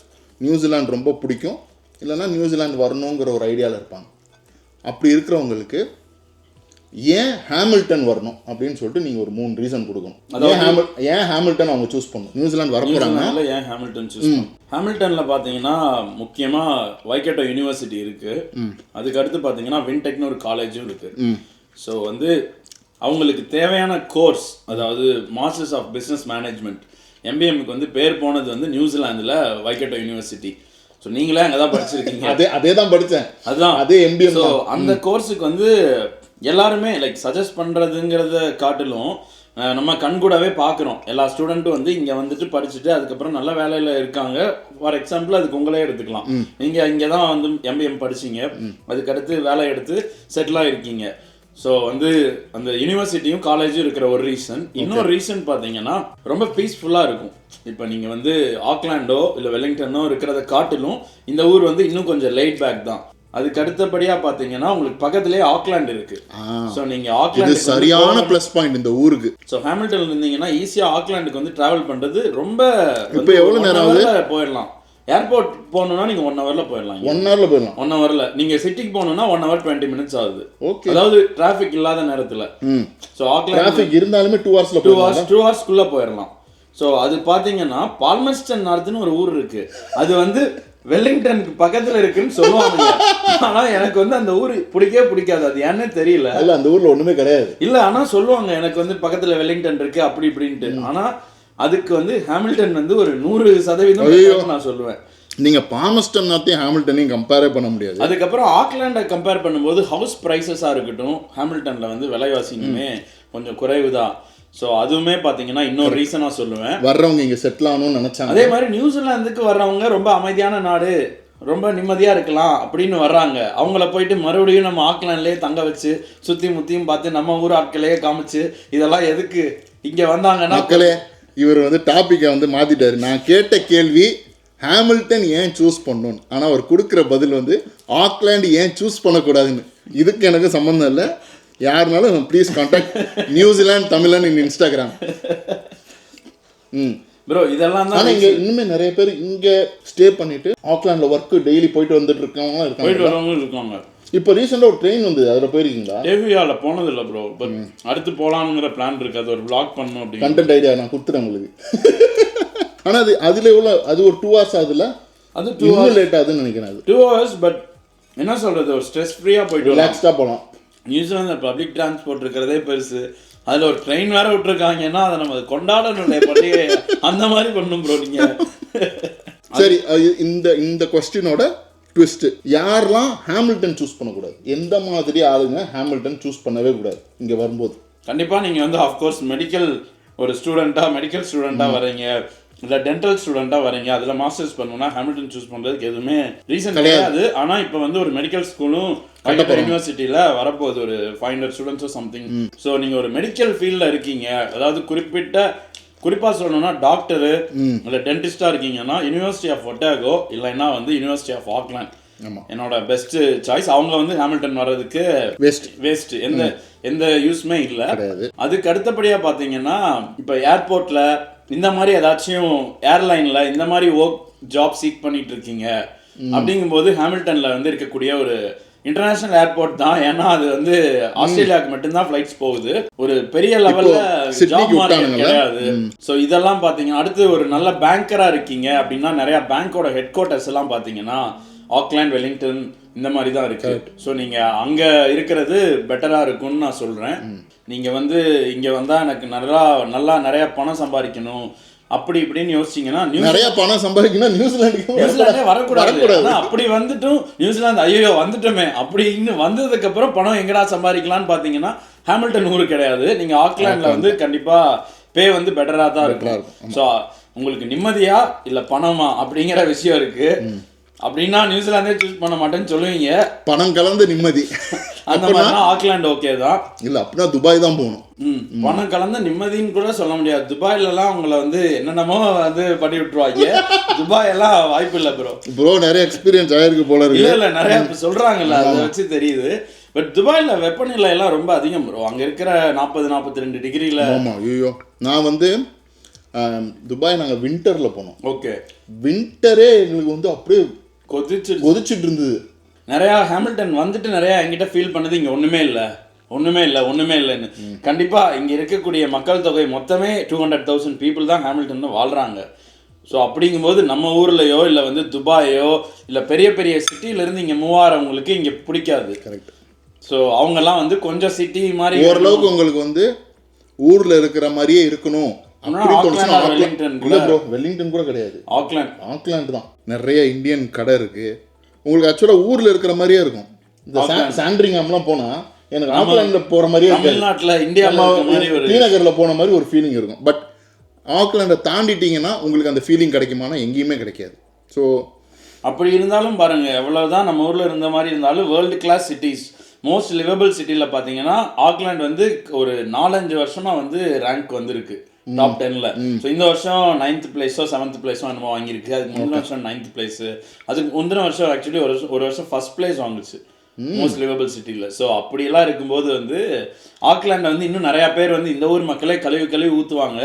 நியூசிலாந்து ரொம்ப பிடிக்கும், இல்லைன்னா நியூசிலாந்து வரணுங்கிற ஒரு ஐடியாவில் இருப்பாங்க. அப்படி இருக்கிறவங்களுக்கு ஏன் ஹாமில்டன் வரணும் அப்படின்னு சொல்லிட்டு நீங்கள் ஒரு 3 ரீசன் கொடுக்கணும். ஏன் ஹாமில்டன் அவங்க சூஸ் பண்ணணும்? நியூசிலாந்து வர போகிறாங்க, ஏன் ஹாமில்டன் சூஸ் பண்ணணும்? ஹாமில்டனில் பார்த்தீங்கன்னா முக்கியமாக வைக்கேட்டோ யூனிவர்சிட்டி இருக்குது. அதுக்கு அடுத்து பார்த்தீங்கன்னா வின்டெக்னு ஒரு காலேஜும் இருக்குது. ஸோ வந்து அவங்களுக்கு தேவையான கோர்ஸ், அதாவது மாஸ்டர்ஸ் ஆஃப் பிஸ்னஸ் மேனேஜ்மெண்ட் MBMக்கு வந்து பேர் போனது வந்து நியூசிலாந்தில் வைக்கேட்டோ யூனிவர்சிட்டி. ஸோ நீங்களே அங்கே தான் படிச்சிருக்கீங்க. அதே தான் படித்தேன். அதுதான் அதே MBM. ஸோ அந்த கோர்ஸுக்கு வந்து எல்லாருமே லைக் சஜஸ்ட் பண்ணுறதுங்கிறத காட்டிலும் நம்ம கண்கூடவே பார்க்குறோம். எல்லா ஸ்டூடெண்ட்டும் வந்து இங்கே வந்துட்டு படிச்சுட்டு அதுக்கப்புறம் நல்ல வேலையில் இருக்காங்க. ஃபார் எக்ஸாம்பிள் அதுக்கு உங்களே எடுத்துக்கலாம். நீங்கள் இங்கே தான் வந்து MBM படிச்சிங்க, அதுக்கடுத்து வேலை எடுத்து செட்டில் ஆகிருக்கீங்க. ஸோ வந்து அந்த யூனிவர்சிட்டியும் காலேஜும் இருக்கிற ஒரு ரீசன். இன்னொரு ரீசன் பார்த்தீங்கன்னா ரொம்ப பீஸ்ஃபுல்லாக இருக்கும். இப்போ நீங்கள் வந்து ஆக்லாண்டோ இல்லை வெல்லிங்டனோ இருக்கிறத காட்டிலும் இந்த ஊர் வந்து இன்னும் கொஞ்சம் லைட் பேக் தான். அதுக்கு அடுத்தபடியாக பார்த்தீங்கன்னா உங்களுக்கு பக்கத்துலேயே ஆக்லாண்ட் இருக்கு. ஸோ நீங்கள் ஆக்லாண்ட் சரியான ப்ளஸ் பாயிண்ட் இந்த ஊருக்கு. ஸோ ஹாமில்டன்ல இருந்தீங்கன்னா ஈஸியாக ஆக்லாண்டுக்கு வந்து டிராவல் பண்ணுறது ரொம்ப இப்போ எவ்வளோ நேரம் போயிடலாம். ஏர்போர்ட் போகணுன்னா நீங்கள் 1 ஹவரில் போயிடலாம். 1 ஹவரில் போயிடலாம். 1 ஹவரில் நீங்கள் சிட்டிக்கு போகணுன்னா 1 ஹவர் 20 மினிட்ஸ் ஆகுது. ஓகே. அதாவது டிராஃபிக் இல்லாத நேரத்தில். ஸோ ஆக்லாண்ட் டிராஃபிக் இருந்தாலுமே 2 ஹவர்ஸில் 2 ஹவர்ஸ்க்குள்ளே போயிடலாம். ஸோ அது பார்த்தீங்கன்னா பால்மஸ்டன் நார்த்னு ஒரு ஊர் இருக்கு. அது வந்து வெல்லிங்டனுக்கு பக்கத்தில் இருக்குன்னு சொல்லுவாங்க. ஆனால் எனக்கு வந்து அந்த ஊர் பிடிக்காது. அது ஏன்னே தெரியல. இல்லை, அந்த ஊரில் ஒன்றுமே கிடையாது. இல்லை, ஆனால் சொல்லுவாங்க எனக்கு வந்து பக்கத்தில் வெல்லிங்டன் இருக்கு அப்படி இப்படின்ட்டு. ஆனால் அதுக்கு வந்து ஹாமில்டன் வந்து ஒரு 100% நான் சொல்லுவேன். நீங்கள் பால்மஸ்டன் நார்த்தையும் ஹாமில்டனையும் கம்பேரே பண்ண முடியாது. அதுக்கப்புறம் ஆக்லாண்டை கம்பேர் பண்ணும்போது ஹவுஸ் ப்ரைஸஸாக இருக்கட்டும், ஹாமில்டனில் வந்து விலைவாசியுமே கொஞ்சம் குறைவு தான். ஸோ அதுவுமே பார்த்தீங்கன்னா இன்னொரு ரீசனாக சொல்லுவேன். வர்றவங்க இங்கே செட்டில் ஆகணும்னு நினச்சாங்க. அதே மாதிரி நியூசிலாந்துக்கு வர்றவங்க ரொம்ப அமைதியான நாடு, ரொம்ப நிம்மதியாக இருக்கலாம் அப்படின்னு வர்றாங்க. அவங்கள போயிட்டு மறுபடியும் நம்ம ஆக்லாண்ட்லேயே தங்க வச்சு சுற்றி முற்றியும் பார்த்து நம்ம ஊர் ஆட்களையே காமிச்சு இதெல்லாம் எதுக்கு இங்கே வந்தாங்கன்னா? மக்களே, இவர் வந்து டாப்பிக்கை வந்து மாற்றிட்டாரு. நான் கேட்ட கேள்வி ஹாமில்டன் ஏன் சூஸ் பண்ணணும், ஆனால் அவர் கொடுக்குற பதில் வந்து ஆக்லாண்டு ஏன் சூஸ் பண்ணக்கூடாதுன்னு. இதுக்கு எனக்கு சம்மந்தம் இல்லை. யாருனாலும் ப்ளீஸ் கான்டாக்ட் நியூசிலாந்து தமிழன் இன் இன்ஸ்டாகிராம். ப்ரோ இதெல்லாம் தான். ஆனால் இங்கே இன்னுமே நிறைய பேர் இங்கே ஸ்டே பண்ணிட்டு ஆக்லாண்டில் ஒர்க்கு டெய்லி போயிட்டு வந்துட்டு இருக்கவங்க இருக்காங்க. இப்போ ரீசெண்டாக ஒரு ட்ரெயின் வந்து அதில் போயிருக்கீங்களா? டேவியாவில் போனதில்லை ப்ரோ. பட் அடுத்து போகலாங்கிற பிளான் இருக்குது. அது ஒரு vlog பண்ணணும் அப்படின்னு. கண்டென்ட் ஐடியா நான் கொடுத்துட்டேன் உங்களுக்கு. ஆனால் அது அதில் எவ்வளோ? அது ஒரு 2 ஹவர்ஸ் ஆகுதுல்ல? அது 2 ஹவர்ஸ் லேட் ஆகுதுன்னு நினைக்கிறேன். அது 2 ஹவர்ஸ். பட் என்ன சொல்கிறது, ஒரு ஸ்ட்ரெஸ் ஃப்ரீயாக போயிட்டு ரிலாக்ஸ்டாக போகலாம். நியூசிலாந்து பப்ளிக் டிரான்ஸ்போர்ட் இருக்கிறதே பெருசு. அதில் ஒரு ட்ரெயின் வேறு விட்டுருக்காங்கன்னா அதை நம்ம கொண்டாடணும் பண்டிகை. அந்த மாதிரி பண்ணணும் ப்ரோ நீங்கள். சரி, இந்த கொஸ்டினோட ட்விஸ்ட், யாரெல்லாம் ஹாமில்டன் சூஸ் பண்ணக்கூடாது? எந்த மாதிரி ஆளுங்க ஹாமில்டன் சூஸ் பண்ணவே கூடாது இங்கே வரும்போது? கண்டிப்பாக நீங்கள் வந்து ஆஃப்கோர்ஸ் மெடிக்கல் ஸ்டூடெண்ட்டாக வரீங்க, இல்லை டென்டல் ஸ்டூடெண்ட்டாக வரீங்க, அதில் மாஸ்டர்ஸ் பண்ணணும்னா ஹாமில்டன் சூஸ் பண்ணுறதுக்கு எதுவுமே ரீசன் கிடையாது. ஆனால் இப்போ வந்து ஒரு மெடிக்கல் ஸ்கூலும் யூனிவர்சிட்டியில் வரப்போகுது, ஒரு 500 ஸ்டூடெண்ட்ஸோ சம்திங். ஸோ நீங்கள் ஒரு மெடிக்கல் ஃபீல்டில் இருக்கீங்க, அதாவது குறிப்பாக சொல்லணும்னா டாக்டரு இல்லை டென்டிஸ்டாக இருக்கீங்கன்னா யூனிவர்சிட்டி ஆஃப் ஒட்டாகோ இல்லைன்னா வந்து யூனிவர்சிட்டி ஆஃப் ஆக்லாண்ட் என்னோட பெஸ்ட் சாய்ஸ். அவங்க வந்து ஹாமில்டன் வர்றதுக்கு வேஸ்ட், எந்த யூஸ்மே இல்லை. அதுக்கு அடுத்தபடியாக பார்த்தீங்கன்னா இப்போ ஏர்போர்ட்டில் இந்த மாதிரி ஏதாச்சும் ஏர்லைனில் இந்த மாதிரி ஒர்க் ஜாப் சீக் பண்ணிட்டு இருக்கீங்க அப்படிங்கும்போது ஹாமில்டனில் வந்து இருக்கக்கூடிய ஒரு இன்டர்நேஷனல் ஏர்போர்ட் தான். ஏன்னா அது வந்து ஆஸ்திரேலியாவுக்கு மட்டும்தான் ஃப்ளைட்ஸ் போகுது. ஒரு பெரிய லெவல்ல ஜாப் மார்க்கெட் கிடையாது. ஸோ இதெல்லாம் பார்த்தீங்கன்னா அடுத்து ஒரு நல்ல பேங்கராக இருக்கீங்க அப்படின்னா நிறைய பேங்கோட ஹெட் குவார்ட்டர்ஸ் எல்லாம் பார்த்தீங்கன்னா ஆக்லாண்ட், வெலிங்டன் இந்த மாதிரி தான் இருக்கு. ஸோ நீங்கள் அங்கே இருக்கிறது பெட்டராக இருக்கும்னு நான் சொல்கிறேன். நீங்கள் வந்து இங்கே வந்தால் எனக்கு நல்லா நிறையா பணம் சம்பாதிக்கணும் அப்படி இப்படின்னு யோசிச்சிங்கன்னா நிறைய பணம் சம்பாதிக்கணும் நியூசிலாண்டே வரக்கூடாது. அப்படி வந்துட்டும் நியூசிலாந்து ஐயோ வந்துட்டோமே அப்படின்னு வந்ததுக்கப்புறம் பணம் எங்கடா சம்பாதிக்கலான்னு பார்த்தீங்கன்னா ஹாமில்டன் ஊர் கிடையாது. நீங்கள் ஆக்லாண்டில் வந்து கண்டிப்பாக பே வந்து பெட்டராக தான் இருக்கும். ஸோ உங்களுக்கு நிம்மதியா இல்லை பணமா அப்படிங்கிற விஷயம் இருக்கு. அப்படின்னா நியூசிலாந்தே சூஸ் பண்ண மாட்டேன்னு சொல்லுவீங்க. பணம் கலந்து நிம்மதி அந்த மாதிரினா ஆக்லாண்ட் ஓகே தான். இல்லை அப்படின்னா துபாய் தான் போகணும். பணம் கலந்த நிம்மதின்னு கூட சொல்ல முடியாது. துபாயிலலாம் உங்களை வந்து என்னென்னமோ வந்து பண்ணி விட்டுருவாங்க. துபாய் எல்லாம் வாய்ப்பு இல்லை ப்ரோ. நிறைய எக்ஸ்பீரியன்ஸ் ஆயிருக்கு போல இருக்கு. இல்லை நிறைய சொல்றாங்கல்ல, அதை வச்சு தெரியுது. பட் துபாயில் வெப்பநிலை எல்லாம் ரொம்ப அதிகம் ப்ரோ. அங்கே இருக்கிற 40-42 டிகிரியில். ஆமாம். ஐயோ நான் வந்து துபாய் நாங்கள் வின்டரில் போனோம். ஓகே. வின்டரே எங்களுக்கு வந்து அப்படியே கொதிச்சுட்டு இருந்தது. நிறையா ஹாமில்டன் வந்துட்டு நிறையா என்கிட்ட ஃபீல் பண்ணது இங்கே ஒன்றுமே இல்லைன்னு. கண்டிப்பாக இங்கே இருக்கக்கூடிய மக்கள் தொகை மொத்தமே 200,000 பீப்புள் தான் ஹாமில்டன் வாழ்கிறாங்க. ஸோ அப்படிங்கும்போது நம்ம ஊர்லையோ இல்லை வந்து துபாயோ இல்லை பெரிய பெரிய சிட்டியிலேருந்து இங்கே மூவ் ஆகிறவங்களுக்கு இங்கே பிடிக்காது. கரெக்ட். ஸோ அவங்கெல்லாம் வந்து கொஞ்சம் சிட்டி மாதிரி ஓரளவுக்கு உங்களுக்கு வந்து ஊரில் இருக்கிற மாதிரியே இருக்கணும். வெலிங்டன் கூட கிடையாது, ஆக்லாண்ட் தான். நிறைய இந்தியன் கடை இருக்கு. உங்களுக்கு ஆக்சுவலாக ஊரில் இருக்கிற மாதிரியே இருக்கும். இந்த சாண்ட்ரிங்ஹாம்லாம் போனால் எனக்கு ஆக்லாண்டில் போகிற மாதிரியே தமிழ்நாட்டில் இந்தியாவில் ஸ்ரீநகரில் போன மாதிரி ஒரு ஃபீலிங் இருக்கும். பட் ஆக்லாண்டை தாண்டிட்டீங்கன்னா உங்களுக்கு அந்த ஃபீலிங் கிடைக்குமானா எங்கேயுமே கிடைக்காது. ஸோ அப்படி இருந்தாலும் பாருங்கள், எவ்வளோதான் நம்ம ஊரில் இருந்த மாதிரி இருந்தாலும் world class cities most livable சிட்டியில் பார்த்தீங்கன்னா ஆக்லாண்ட் வந்து ஒரு 4-5 வருஷமாக வந்து ரேங்க் வந்திருக்கு டாப் 10ல். ஸோ இந்த வருஷம் 9th பிளேஸோ 7th பிளேஸோ என்னமோ வாங்கியிருக்கு. அதுக்கு முந்தின வருஷம் 9th பிளேஸு, அதுக்கு முந்தின வருஷம் ஆக்சுவலி ஒரு வருஷம் ஃபர்ஸ்ட் பிளேஸ் வாங்குச்சு மோஸ்ட் லிவபிள் சிட்டியில். ஸோ அப்படியெல்லாம் இருக்கும்போது வந்து ஆக்லாண்டை வந்து இன்னும் நிறையா பேர் வந்து இந்த ஊர் மக்களே கழுவி ஊற்றுவாங்க.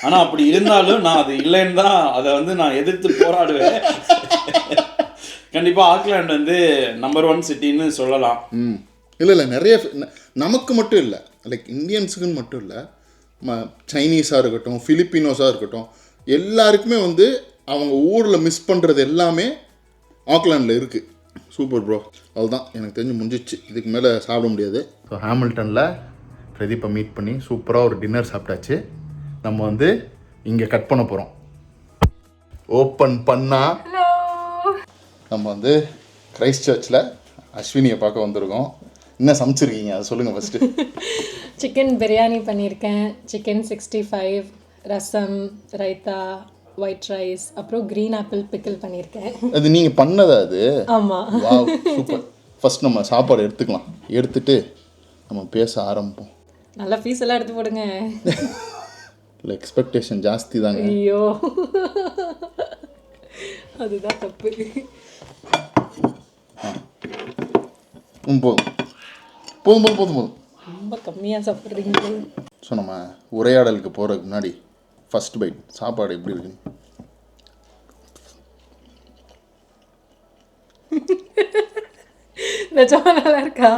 ஆனால் அப்படி இருந்தாலும் நான் அது இல்லைன்னு தான் அதை வந்து நான் எதிர்த்து போராடுவேன். கண்டிப்பாக ஆக்லாண்ட் வந்து நம்பர் 1 சிட்டின்னு சொல்லலாம். இல்லை நிறைய நமக்கு மட்டும் இல்லை, லைக் இந்தியன்ஸுக்குன்னு மட்டும் இல்லை, சைனீஸாக இருக்கட்டும், ஃபிலிப்பினோஸாக இருக்கட்டும், எல்லாருக்குமே வந்து அவங்க ஊரில் மிஸ் பண்ணுறது எல்லாமே ஆக்லாண்டில் இருக்குது. Super bro. அதுதான் எனக்கு தெரிஞ்சு முடிஞ்சிச்சு, இதுக்கு மேலே சாப்பிட முடியாது. ஸோ ஹாமில்டனில் பிரதீப்பை மீட் பண்ணி சூப்பராக ஒரு டின்னர் சாப்பிட்டாச்சு. நம்ம வந்து இங்கே கட் பண்ண போகிறோம். ஓப்பன் பண்ணால் நம்ம வந்து கிரைஸ்ட் சர்ச்சில் அஸ்வினியை பார்க்க வந்திருக்கோம். என்ன சமைச்சிருக்கீங்க அதை சொல்லுங்கள் ஃபஸ்ட்டு. சிக்கன் பிரியாணி பண்ணியிருக்கேன், சிக்கன் 65, ரசம், ரைத்தா, ஒயிட் ரைஸ், அப்புறம் க்ரீன் ஆப்பிள் பிக்கிள் பண்ணியிருக்கேன். அது நீங்கள் பண்ணதா? அது ஆமாம். Wow super. ஃபஸ்ட் நம்ம சாப்பாடு எடுத்துக்கலாம், எடுத்துட்டு நம்ம பேச ஆரம்பிப்போம். நல்லா பீஸ் எல்லாம் எடுத்து போடுங்க. இல்லை எக்ஸ்பெக்டேஷன் ஜாஸ்தி தாங்க. ஐயோ அதுதான் தப்பு. போதும் ரொம்ப கம்மியாக சாப்பிட்றீங்க. ஸோ நம்ம உரையாடலுக்கு போகிறதுக்கு முன்னாடி ஃபர்ஸ்ட் பைட் சாப்பாடு எப்படி இருக்கு? நிஜமா நல்லா இருக்கா?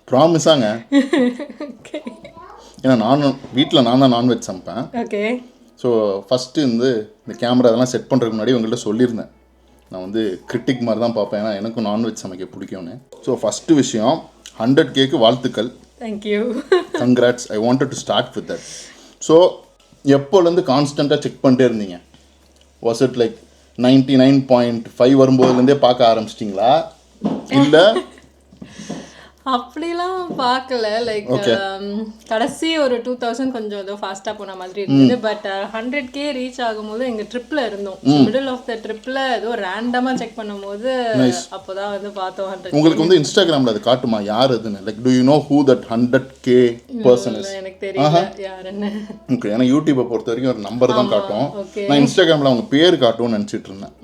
ப்ராமிஸாங்க. ஏன்னா வீட்டில் நான் தான் நான்வெஜ் சமைப்பேன். ஓகே. ஸோ ஃபஸ்ட்டு வந்து இந்த கேமரா அதெல்லாம் செட் பண்ணுறதுக்கு முன்னாடி உங்கள்கிட்ட சொல்லியிருந்தேன், நான் வந்து கிரிட்டிக் மாதிரி தான் பார்ப்பேன், ஏன்னா எனக்கும் நான்வெஜ் சமைக்க பிடிக்கும்னு. ஸோ ஃபஸ்ட்டு விஷயம் 100Kக்கு வாழ்த்துக்கள். Thank you. Congrats. I wanted to start with that. So எப்போலேருந்து கான்ஸ்டண்ட்டாக செக் பண்ணிட்டே இருந்தீங்க? வாஸ் இட் லைக் 99.5 வரும்போதுலேருந்தே பார்க்க ஆரம்பிச்சிட்டிங்களா? இல்லை அப்படிலாம் பார்க்கல. லைக் கடைசி ஒரு 2000 கொஞ்சம் ஏதோ ஃபாஸ்ட்டாக போன மாதிரி இருந்தது. பட் 100K ரீச் ஆகும்போது எங்கள் ட்ரிப்பில் இருந்தோம். மிடில் ஆஃப் த ட்ரிப்பில் ஏதோ ரேண்டமாக செக் பண்ணும்போது அப்போதான் வந்து பார்த்தோம் 100K. உங்களுக்கு வந்து இன்ஸ்டாகிராமில் அது காட்டுமா யார் அதுன்னு? Like to you know who that 100K person is? எனக்கு தெரியல யாருன்னு. ஓகே. ஏன்னா யூடியூப்பை பொறுத்த வரைக்கும் ஒரு நம்பர் தான் காட்டும். நான் இன்ஸ்டாகிராமில் அவங்க பேர் காட்டும்னு நினச்சிட்டு இருந்தேன்.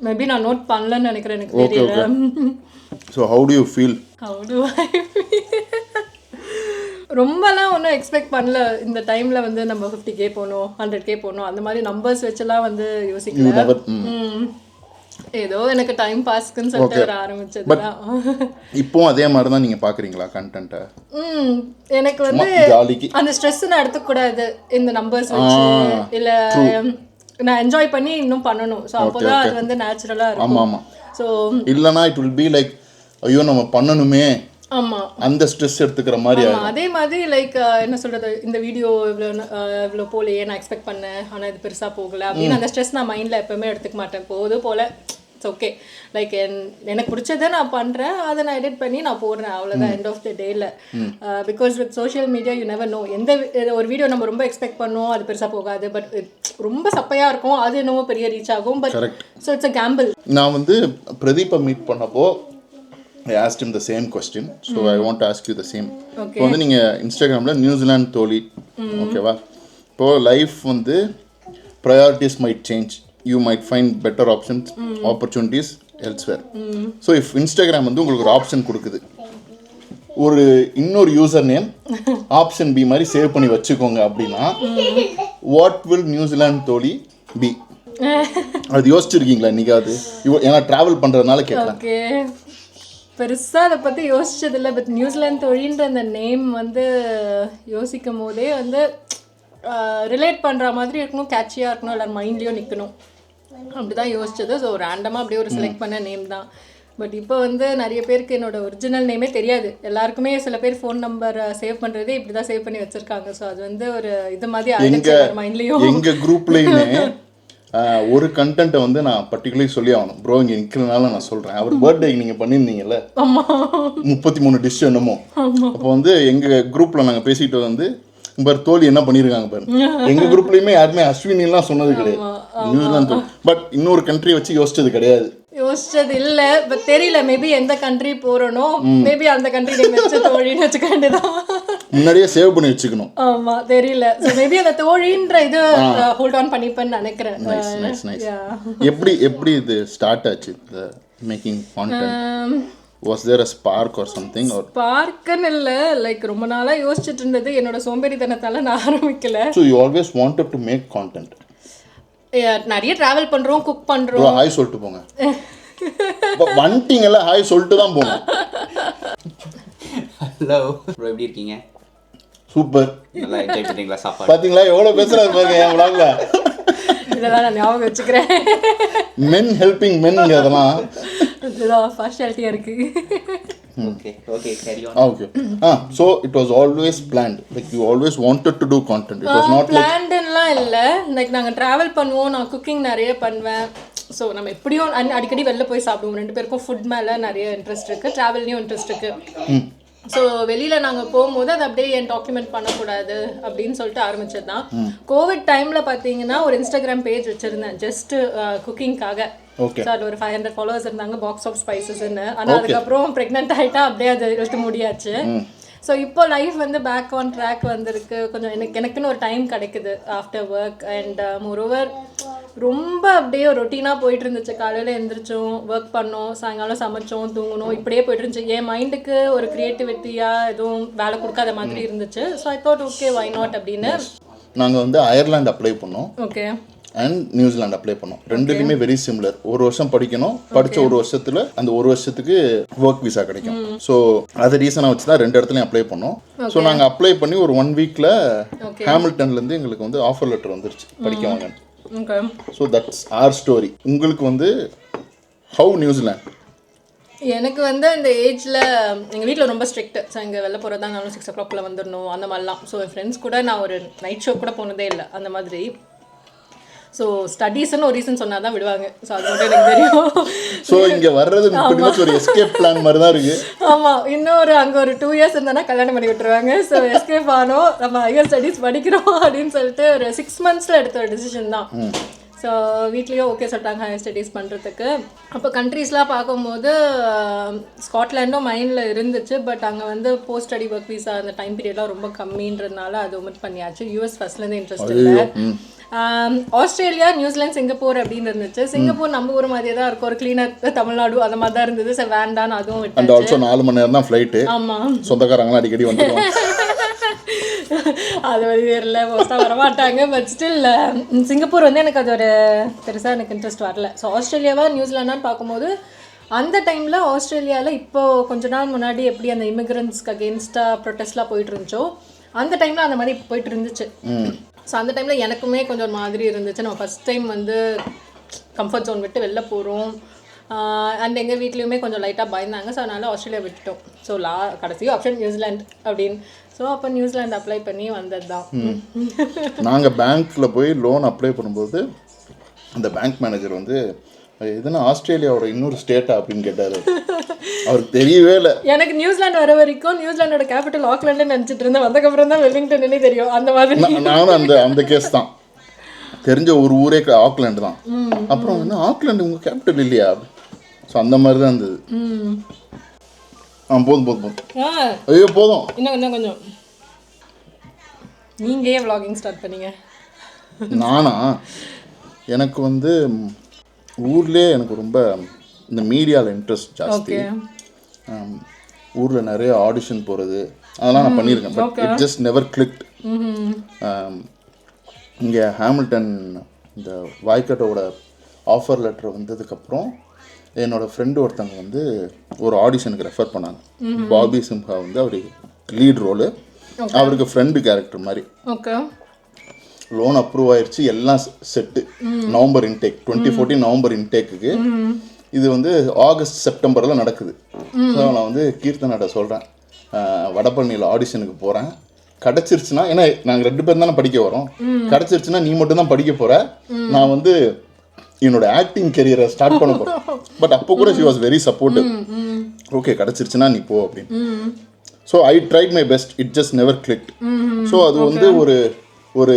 மேபி நான் நோட் பண்ணலன்னு நினைக்கிறேன், எனக்கு தெரியல. So how to you feel? ரொம்பலாம் ஒன்றும் எக்ஸ்பெக்ட் பண்ணல. இந்த டைமில் வந்து நம்ம 50K போகணும், 100K போகணும், அந்த மாதிரி நம்பர்ஸ் வச்செல்லாம் வந்து யோசிக்கல. ஏதோ எனக்கு டைம் பாஸ்க்குன்னு சொல்லிட்டு வர ஆரம்பிச்சது தான். இப்போ அதே மாதிரி தான் நீங்கள் பார்க்குறீங்களா கண்டென்ட்டை? எனக்கு வந்து அந்த ஸ்ட்ரெஸ் நான் எடுத்துக்கூடாது இந்த நம்பர்ஸ் வச்சு. இல்லை நான் என்ஜாய் பண்ணி இன்னும் பண்ணணும். ஸோ அப்போதான் அது வந்து நேச்சுரலாக இருக்கும். ஆமாம் ஸோ இல்லைனா இட் வில் பி லைக் ஐயோ நம்ம பண்ணணுமே ஆமாம் அந்த ஸ்ட்ரெஸ் எடுத்துக்கிற மாதிரி. அதே மாதிரி லைக் என்ன சொல்கிறது, இந்த வீடியோ இவ்வளோ போலையே நான் எக்ஸ்பெக்ட் பண்ணேன் ஆனால் இது பெருசாக போகலை அப்படின்னு அந்த ஸ்ட்ரெஸ் நான் மைண்டில் எப்போவுமே எடுத்துக்க மாட்டேன். போது போல் இட்ஸ் ஓகே, லைக் எனக்கு பிடிச்சதை நான் பண்ணுறேன், அதை நான் எடிட் பண்ணி நான் போடுறேன், அவ்வளோதான் எண்ட் ஆஃப் த டேயில். Because with social media you never know, ஒரு வீடியோ நம்ம ரொம்ப எக்ஸ்பெக்ட் பண்ணுவோம் அது பெருசாக போகாது, பட் ரொம்ப சப்பையாக இருக்கும் அது என்னவோ பெரிய ரீச் ஆகும். But so it's a Gamble. நான் வந்து பிரதீப்பை மீட் பண்ணப்போ I asked him the same question, so I want to ask you the same. இப்போ வந்து நீங்கள் இன்ஸ்டாகிராமில் நியூசிலாந்து தோழி ஓகேவா, இப்போது லைஃப் வந்து priorities might change, you might find better options opportunities elsewhere. So if Instagram வந்து உங்களுக்கு ஒரு ஆப்ஷன் கொடுக்குது, ஒரு இன்னொரு யூசர் நேம் ஆப்ஷன் பி மாதிரி சேவ் பண்ணி வச்சுக்கோங்க அப்படின்னா வாட் வில் நியூசிலாந்து தோழி பி? அது யோசிச்சிருக்கீங்களா இன்னைக்காவது? ஏன்னா ட்ராவல் பண்ணுறதுனால கேட்குறேன். பெருசாக அதை பற்றி யோசிச்சதில்லை. பட் நியூசிலாந்து தோழின்ற அந்த நேம் வந்து யோசிக்கும் போதே வந்து ரிலேட் பண்ணுற மாதிரி இருக்கணும், கேட்சியாக இருக்கணும், எல்லாரும் மைண்ட்லேயும் நிற்கணும், அப்படி தான் யோசிச்சது. ஸோ ரேண்டமாக அப்படியே ஒரு செலக்ட் பண்ண நேம் தான். பட் இப்போ வந்து நிறைய பேருக்கு என்னோட ஒரிஜினல் நேமே தெரியாது. எல்லாருக்குமே சில பேர் ஃபோன் நம்பர் சேவ் பண்ணுறதே இப்படி தான் சேவ் பண்ணி வச்சுருக்காங்க. ஸோ அது வந்து ஒரு இது மாதிரி ஆயிடுச்சு மைண்ட்லேயும். எங்கள் குரூப்லேயுமே ஒரு கண்டென்ட்டை வந்து நான் பர்டிகுலர்லி சொல்லி ஆகணும். ப்ரோ இங்கே நிற்கிறதுனால நான் சொல்கிறேன், அவர் பர்த்டேக்கு நீங்கள் பண்ணியிருந்தீங்கல்ல 33 டிஷ் என்னமோ, அப்போ வந்து எங்கள் குரூப்பில் நாங்கள் பேசிக்கிட்டு வந்து பாரு தோழி என்ன பண்ணியிருக்காங்க பாரு. எங்கள் குரூப்லேயுமே யாருமே அஸ்வினிலாம் சொன்னது கிடையாது நியூசிலாந்து. பட் இன்னொரு கண்ட்ரி வச்சு யோசிச்சது கிடையாது, யோசிச்சது இல்லை. பட் தெரியல, மேபி எந்த கண்ட்ரி போகிறனோ மேபி அந்த கண்ட்ரி நீங்கள் வச்சு தோழின்னு வச்சுக்க வேண்டியதான், முன்னாடியே சேவ் பண்ணி வச்சுக்கணும். ஆமாம் தெரியல. ஸோ மேபி அந்த தோழின்ற இது ஹோல்ட் ஆன் பண்ணிப்பேன்னு நினைக்கிறேன். எப்படி இது ஸ்டார்ட் ஆச்சு இந்த making content? Was there a spark or something? ஸ்பார்க்குன்னு இல்லை, லைக் ரொம்ப நாளாக யோசிச்சுட்டு இருந்தது. என்னோட சோம்பேறித்தனத்தால் நான் ஆரம்பிக்கல. So you always wanted to make content? நிறைய ட்ராவல் பண்ணுறோம், குக் பண்ணுறோம். ஹாய் சொல்லிட்டு போங்க, வந்துட்டீங்கல்ல ஹாய் சொல்லிட்டு தான் போங்க. ஹலோ ப்ரோ, எப்படி இருக்கீங்க? சூப்பர், நல்லா என்ஜாய் பண்ணுறீங்களா சாப்பாடு? பார்த்தீங்களா எவ்வளோ பேசுகிறாரு பாருங்க என் vlogல. இதெல்லாம் நான் ஞாபகம் வச்சுக்கிறேன். மென் ஹெல்பிங் மென், அதெல்லாம் இதுதான் பார்ஷியாலிட்டியாக இருக்குது. Okay, carry on. Okay. So it was always planned, like you always wanted to do content. It was not planned-லாம் இல்லை. லைக் நாங்கள் ட்ராவல் பண்ணுவோம், நான் குக்கிங் நிறைய பண்ணுவேன். ஸோ நம்ம எப்படியும் அடிக்கடி வெளில போய் சாப்பிடுவோம். 2 பேருக்கும் ஃபுட் மேலே நிறைய இன்ட்ரெஸ்ட் இருக்குது, ட்ராவல்லையும் இன்ட்ரெஸ்ட் இருக்குது. ஸோ வெளியில் நாங்கள் போகும்போது அதை அப்படியே என் டாக்குமெண்ட் பண்ணக்கூடாது அப்படின்னு சொல்லிட்டு ஆரம்பிச்சது தான். கோவிட் டைமில் பார்த்தீங்கன்னா ஒரு இன்ஸ்டாகிராம் பேஜ் வச்சுருந்தேன் ஜஸ்ட் குக்கிங்காக. ஸோ அதில் ஒரு 500 ஃபாலோவர்ஸ் இருந்தாங்க, பாக்ஸ் ஆஃப் ஸ்பைசஸ்ன்னு. ஆனால் அதுக்கப்புறம் ப்ரெக்னென்ட் ஆகிட்டா அப்படியே அது இழுத்து முடியாச்சு. ஸோ இப்போ லைஃப் வந்து பேக் ஆன் ட்ராக் வந்திருக்கு. கொஞ்சம் எனக்குன்னு ஒரு டைம் கிடைக்குது ஆஃப்டர் ஒர்க். அண்ட் மோரோவர் ரொம்ப அப்படியே ரொட்டீனாக போயிட்டு இருந்துச்சு. காலையில் எழுந்திரிச்சோம், ஒர்க் பண்ணோம், சாயங்காலம் சமைச்சோம், தூங்கணும், இப்படியே போயிட்டு இருந்துச்சு. என் மைண்டுக்கு ஒரு க்ரியேட்டிவிட்டியாக எதுவும் வேலை கொடுக்காத மாதிரி இருந்துச்சு. So I thought okay why not அப்படின்னு. நாங்கள் வந்து அயர்லாந்து அப்ளை பண்ணோம், ஓகே, அண்ட் நியூசிலாந்து அப்ளை பண்ணோம். ரெண்டுலையுமே வெரி சிமிலர். 1 வருஷம் படிக்கணும், படித்த 1 வருஷத்தில் அந்த 1 வருஷத்துக்கு ஒர்க் விசா கிடைக்கும். ஸோ அதை ரீசனாக வச்சு தான் 2 இடத்துலையும் அப்ளை பண்ணோம். ஸோ நாங்கள் அப்ளை பண்ணி ஒரு 1 வீக்கில் ஹாமில்டன்லேருந்து எங்களுக்கு வந்து ஆஃபர் லெட்டர் வந்துருச்சு, படிக்க வாங்க. So that's our story. உங்களுக்கு வந்து ஹவு நியூசிலாந்து? எனக்கு வந்து அந்த ஏஜில் எங்கள் வீட்டில் ரொம்ப ஸ்ட்ரிக்ட். ஸோ இங்கே வெளில போகிறதா நானும் 6 o'clock வந்துடணும் அந்த மாதிரிலாம். ஸோ என் ஃப்ரெண்ட்ஸ் கூட நான் ஒரு நைட் ஷோ கூட போனதே இல்லை அந்த மாதிரி. ஸோ ஸ்டடீஸ்ன்னு ஒரு ரீசன் சொன்னால் தான் விடுவாங்க. ஸோ அது மட்டும் எனக்கு தெரியும். ஸோ இங்கே வர்றது ஒரு எஸ்கேப் பிளான் மாதிரி தான் இருக்குது. ஆமாம், இன்னும் அங்கே ஒரு 2 years இருந்தோன்னா கல்யாணம் பண்ணி விட்டுருவாங்க. ஸோ எஸ்கேப் ஆனோம், நம்ம ஹையர் ஸ்டடீஸ் படிக்கிறோம் அப்படின்னு சொல்லிட்டு ஒரு 6 monthsல எடுத்த ஒரு டிசிஷன் தான். ஸோ வீட்லேயும் ஓகே சொல்லிட்டாங்க ஹையர் ஸ்டடீஸ் பண்ணுறதுக்கு. அப்போ கண்ட்ரீஸ்லாம் பார்க்கும்போது ஸ்காட்லாண்டும் மைண்டில் இருந்துச்சு. பட் அங்கே வந்து போஸ்ட் ஸ்டடி ஒர்க் வீசா அந்த டைம் பீரியட்லாம் ரொம்ப கம்மின்றதுனால அது ஒமிட் பண்ணியாச்சு. யூஎஸ் ஃபர்ஸ்ட்லேருந்து இன்ட்ரெஸ்ட் இல்லை. ஆஸ்திரேலியா, நியூசிலாந்து, சிங்கப்பூர் அப்படின்னு இருந்துச்சு. சிங்கப்பூர் நம்ம ஊர் மாதிரியே தான் இருக்கும், ஒரு கிளீனர், தமிழ்நாடு அந்த மாதிரி தான் இருந்தது. சார் வேண்டான்னு அதுவும் விட்டாச்சு. 4 மணி நேரம் தான் ஃப்ளைட்டு. ஆமாம், சொந்தக்காரங்களாம் அடிக்கடி வந்துடுவாங்க. அது வந்து தெரியல, மோஸ்ட்டாக வரமாட்டாங்க. பட் ஸ்டில் சிங்கப்பூர் வந்து எனக்கு அது ஒரு பெருசாக எனக்கு இன்ட்ரெஸ்ட் வரல. ஸோ ஆஸ்திரேலியாவா நியூசிலாண்டான்னு பார்க்கும்போது அந்த டைமில் ஆஸ்திரேலியாவில் இப்போது கொஞ்ச நாள் முன்னாடி எப்படி அந்த இமிக்ரெண்ட்ஸ்க்கு அகெயின்ஸ்டாக ப்ரொட்டஸ்ட்லாம் போயிட்டு இருந்துச்சோ அந்த டைமில் அந்த மாதிரி போயிட்டு இருந்துச்சு. ஸோ அந்த டைமில் எனக்குமே கொஞ்சம் ஒரு மாதிரி இருந்துச்சு. நம்ம ஃபஸ்ட் டைம் வந்து கம்ஃபர்ட் ஜோன் விட்டு வெளில போகிறோம். அண்ட் எங்கள் வீட்லேயுமே கொஞ்சம் லைட்டாக பயந்தாங்க. ஸோ அதனால் ஆஸ்திரேலியா விட்டுட்டோம். ஸோ கடைசி ஆப்ஷன் நியூசிலாந்து அப்படின்னு. ஸோ அப்போ நியூசிலாந்து அப்ளை பண்ணி வந்தது தான். நாங்கள் பேங்க்கில் போய் லோன் அப்ளை பண்ணும்போது அந்த பேங்க் மேனேஜர் வந்து எதுனா ஆஸ்திரேலியாவோட இன்னொரு ஸ்டேட்டா அப்படின்னு கேட்டார். அவருக்கு தெரியவே இல்லை. எனக்கு நியூசிலாந்து வர வரைக்கும் நியூசிலாண்டோட கேபிட்டல் ஆக்லாண்டுன்னு நினச்சிட்டு இருந்தேன். வந்ததுக்கப்புறம் தான் வெல்லிங்டன்னே தெரியும். அந்த மாதிரி நானும் அந்த கேஸ் தான். தெரிஞ்ச ஒரு ஊரே ஆக்லாண்டு தான். அப்புறம் வந்து ஆக்லாண்டு உங்கள் கேபிட்டல் இல்லையா? ஸோ அந்த மாதிரி தான் இருந்தது. போதும் ஐயோ போதும். இன்னும் கொஞ்சம். நீங்கள் ஏன் vlogging ஸ்டார்ட் பண்ணீங்க? நானா? எனக்கு வந்து ஊர்லேயே எனக்கு ரொம்ப இந்த மீடியாவில் இன்ட்ரெஸ்ட் ஜாஸ்தி. ஊரில் நிறைய ஆடிஷன் போகிறது அதெல்லாம் நான் பண்ணியிருக்கேன். But it just never clicked. இங்கே ஹாமில்டன் இந்த வாய்க்கட்டோட ஆஃபர் லெட்டர் வந்ததுக்கப்புறம் என்னோடய ஃப்ரெண்டு ஒருத்தவங்க வந்து ஒரு ஆடிஷனுக்கு ரெஃபர் பண்ணாங்க. பாபி சிம்ஹா வந்து அவர் லீட் ரோலு, அவருக்கு ஃப்ரெண்டு கேரக்டர் மாதிரி. ஓகே. லோன் அப்ரூவ் ஆயிடுச்சு, எல்லாம் செட்டு. நவம்பர் இன்டேக் 2014 நவம்பர் இன்டேக்குக்கு. இது வந்து ஆகஸ்ட் செப்டம்பரில் நடக்குது. ஸோ நான் வந்து கீர்த்தனாட்ட சொல்கிறேன், வடபழனியில் ஆடிஷனுக்கு போகிறேன், கிடச்சிருச்சுன்னா, ஏன்னா நாங்கள் 2 பேர் தானே படிக்க வரோம், கிடச்சிருச்சுன்னா நீ மட்டும் தான் படிக்க போகிற, நான் வந்து என்னோட ஆக்டிங் கெரியரை ஸ்டார்ட் பண்ண போகிறேன். பட் அப்போ கூட she was very supportive. Okay கிடச்சிருச்சுன்னா நீ போ அப்படின்னு. So I tried my best, it just never clicked. So அது வந்து ஒரு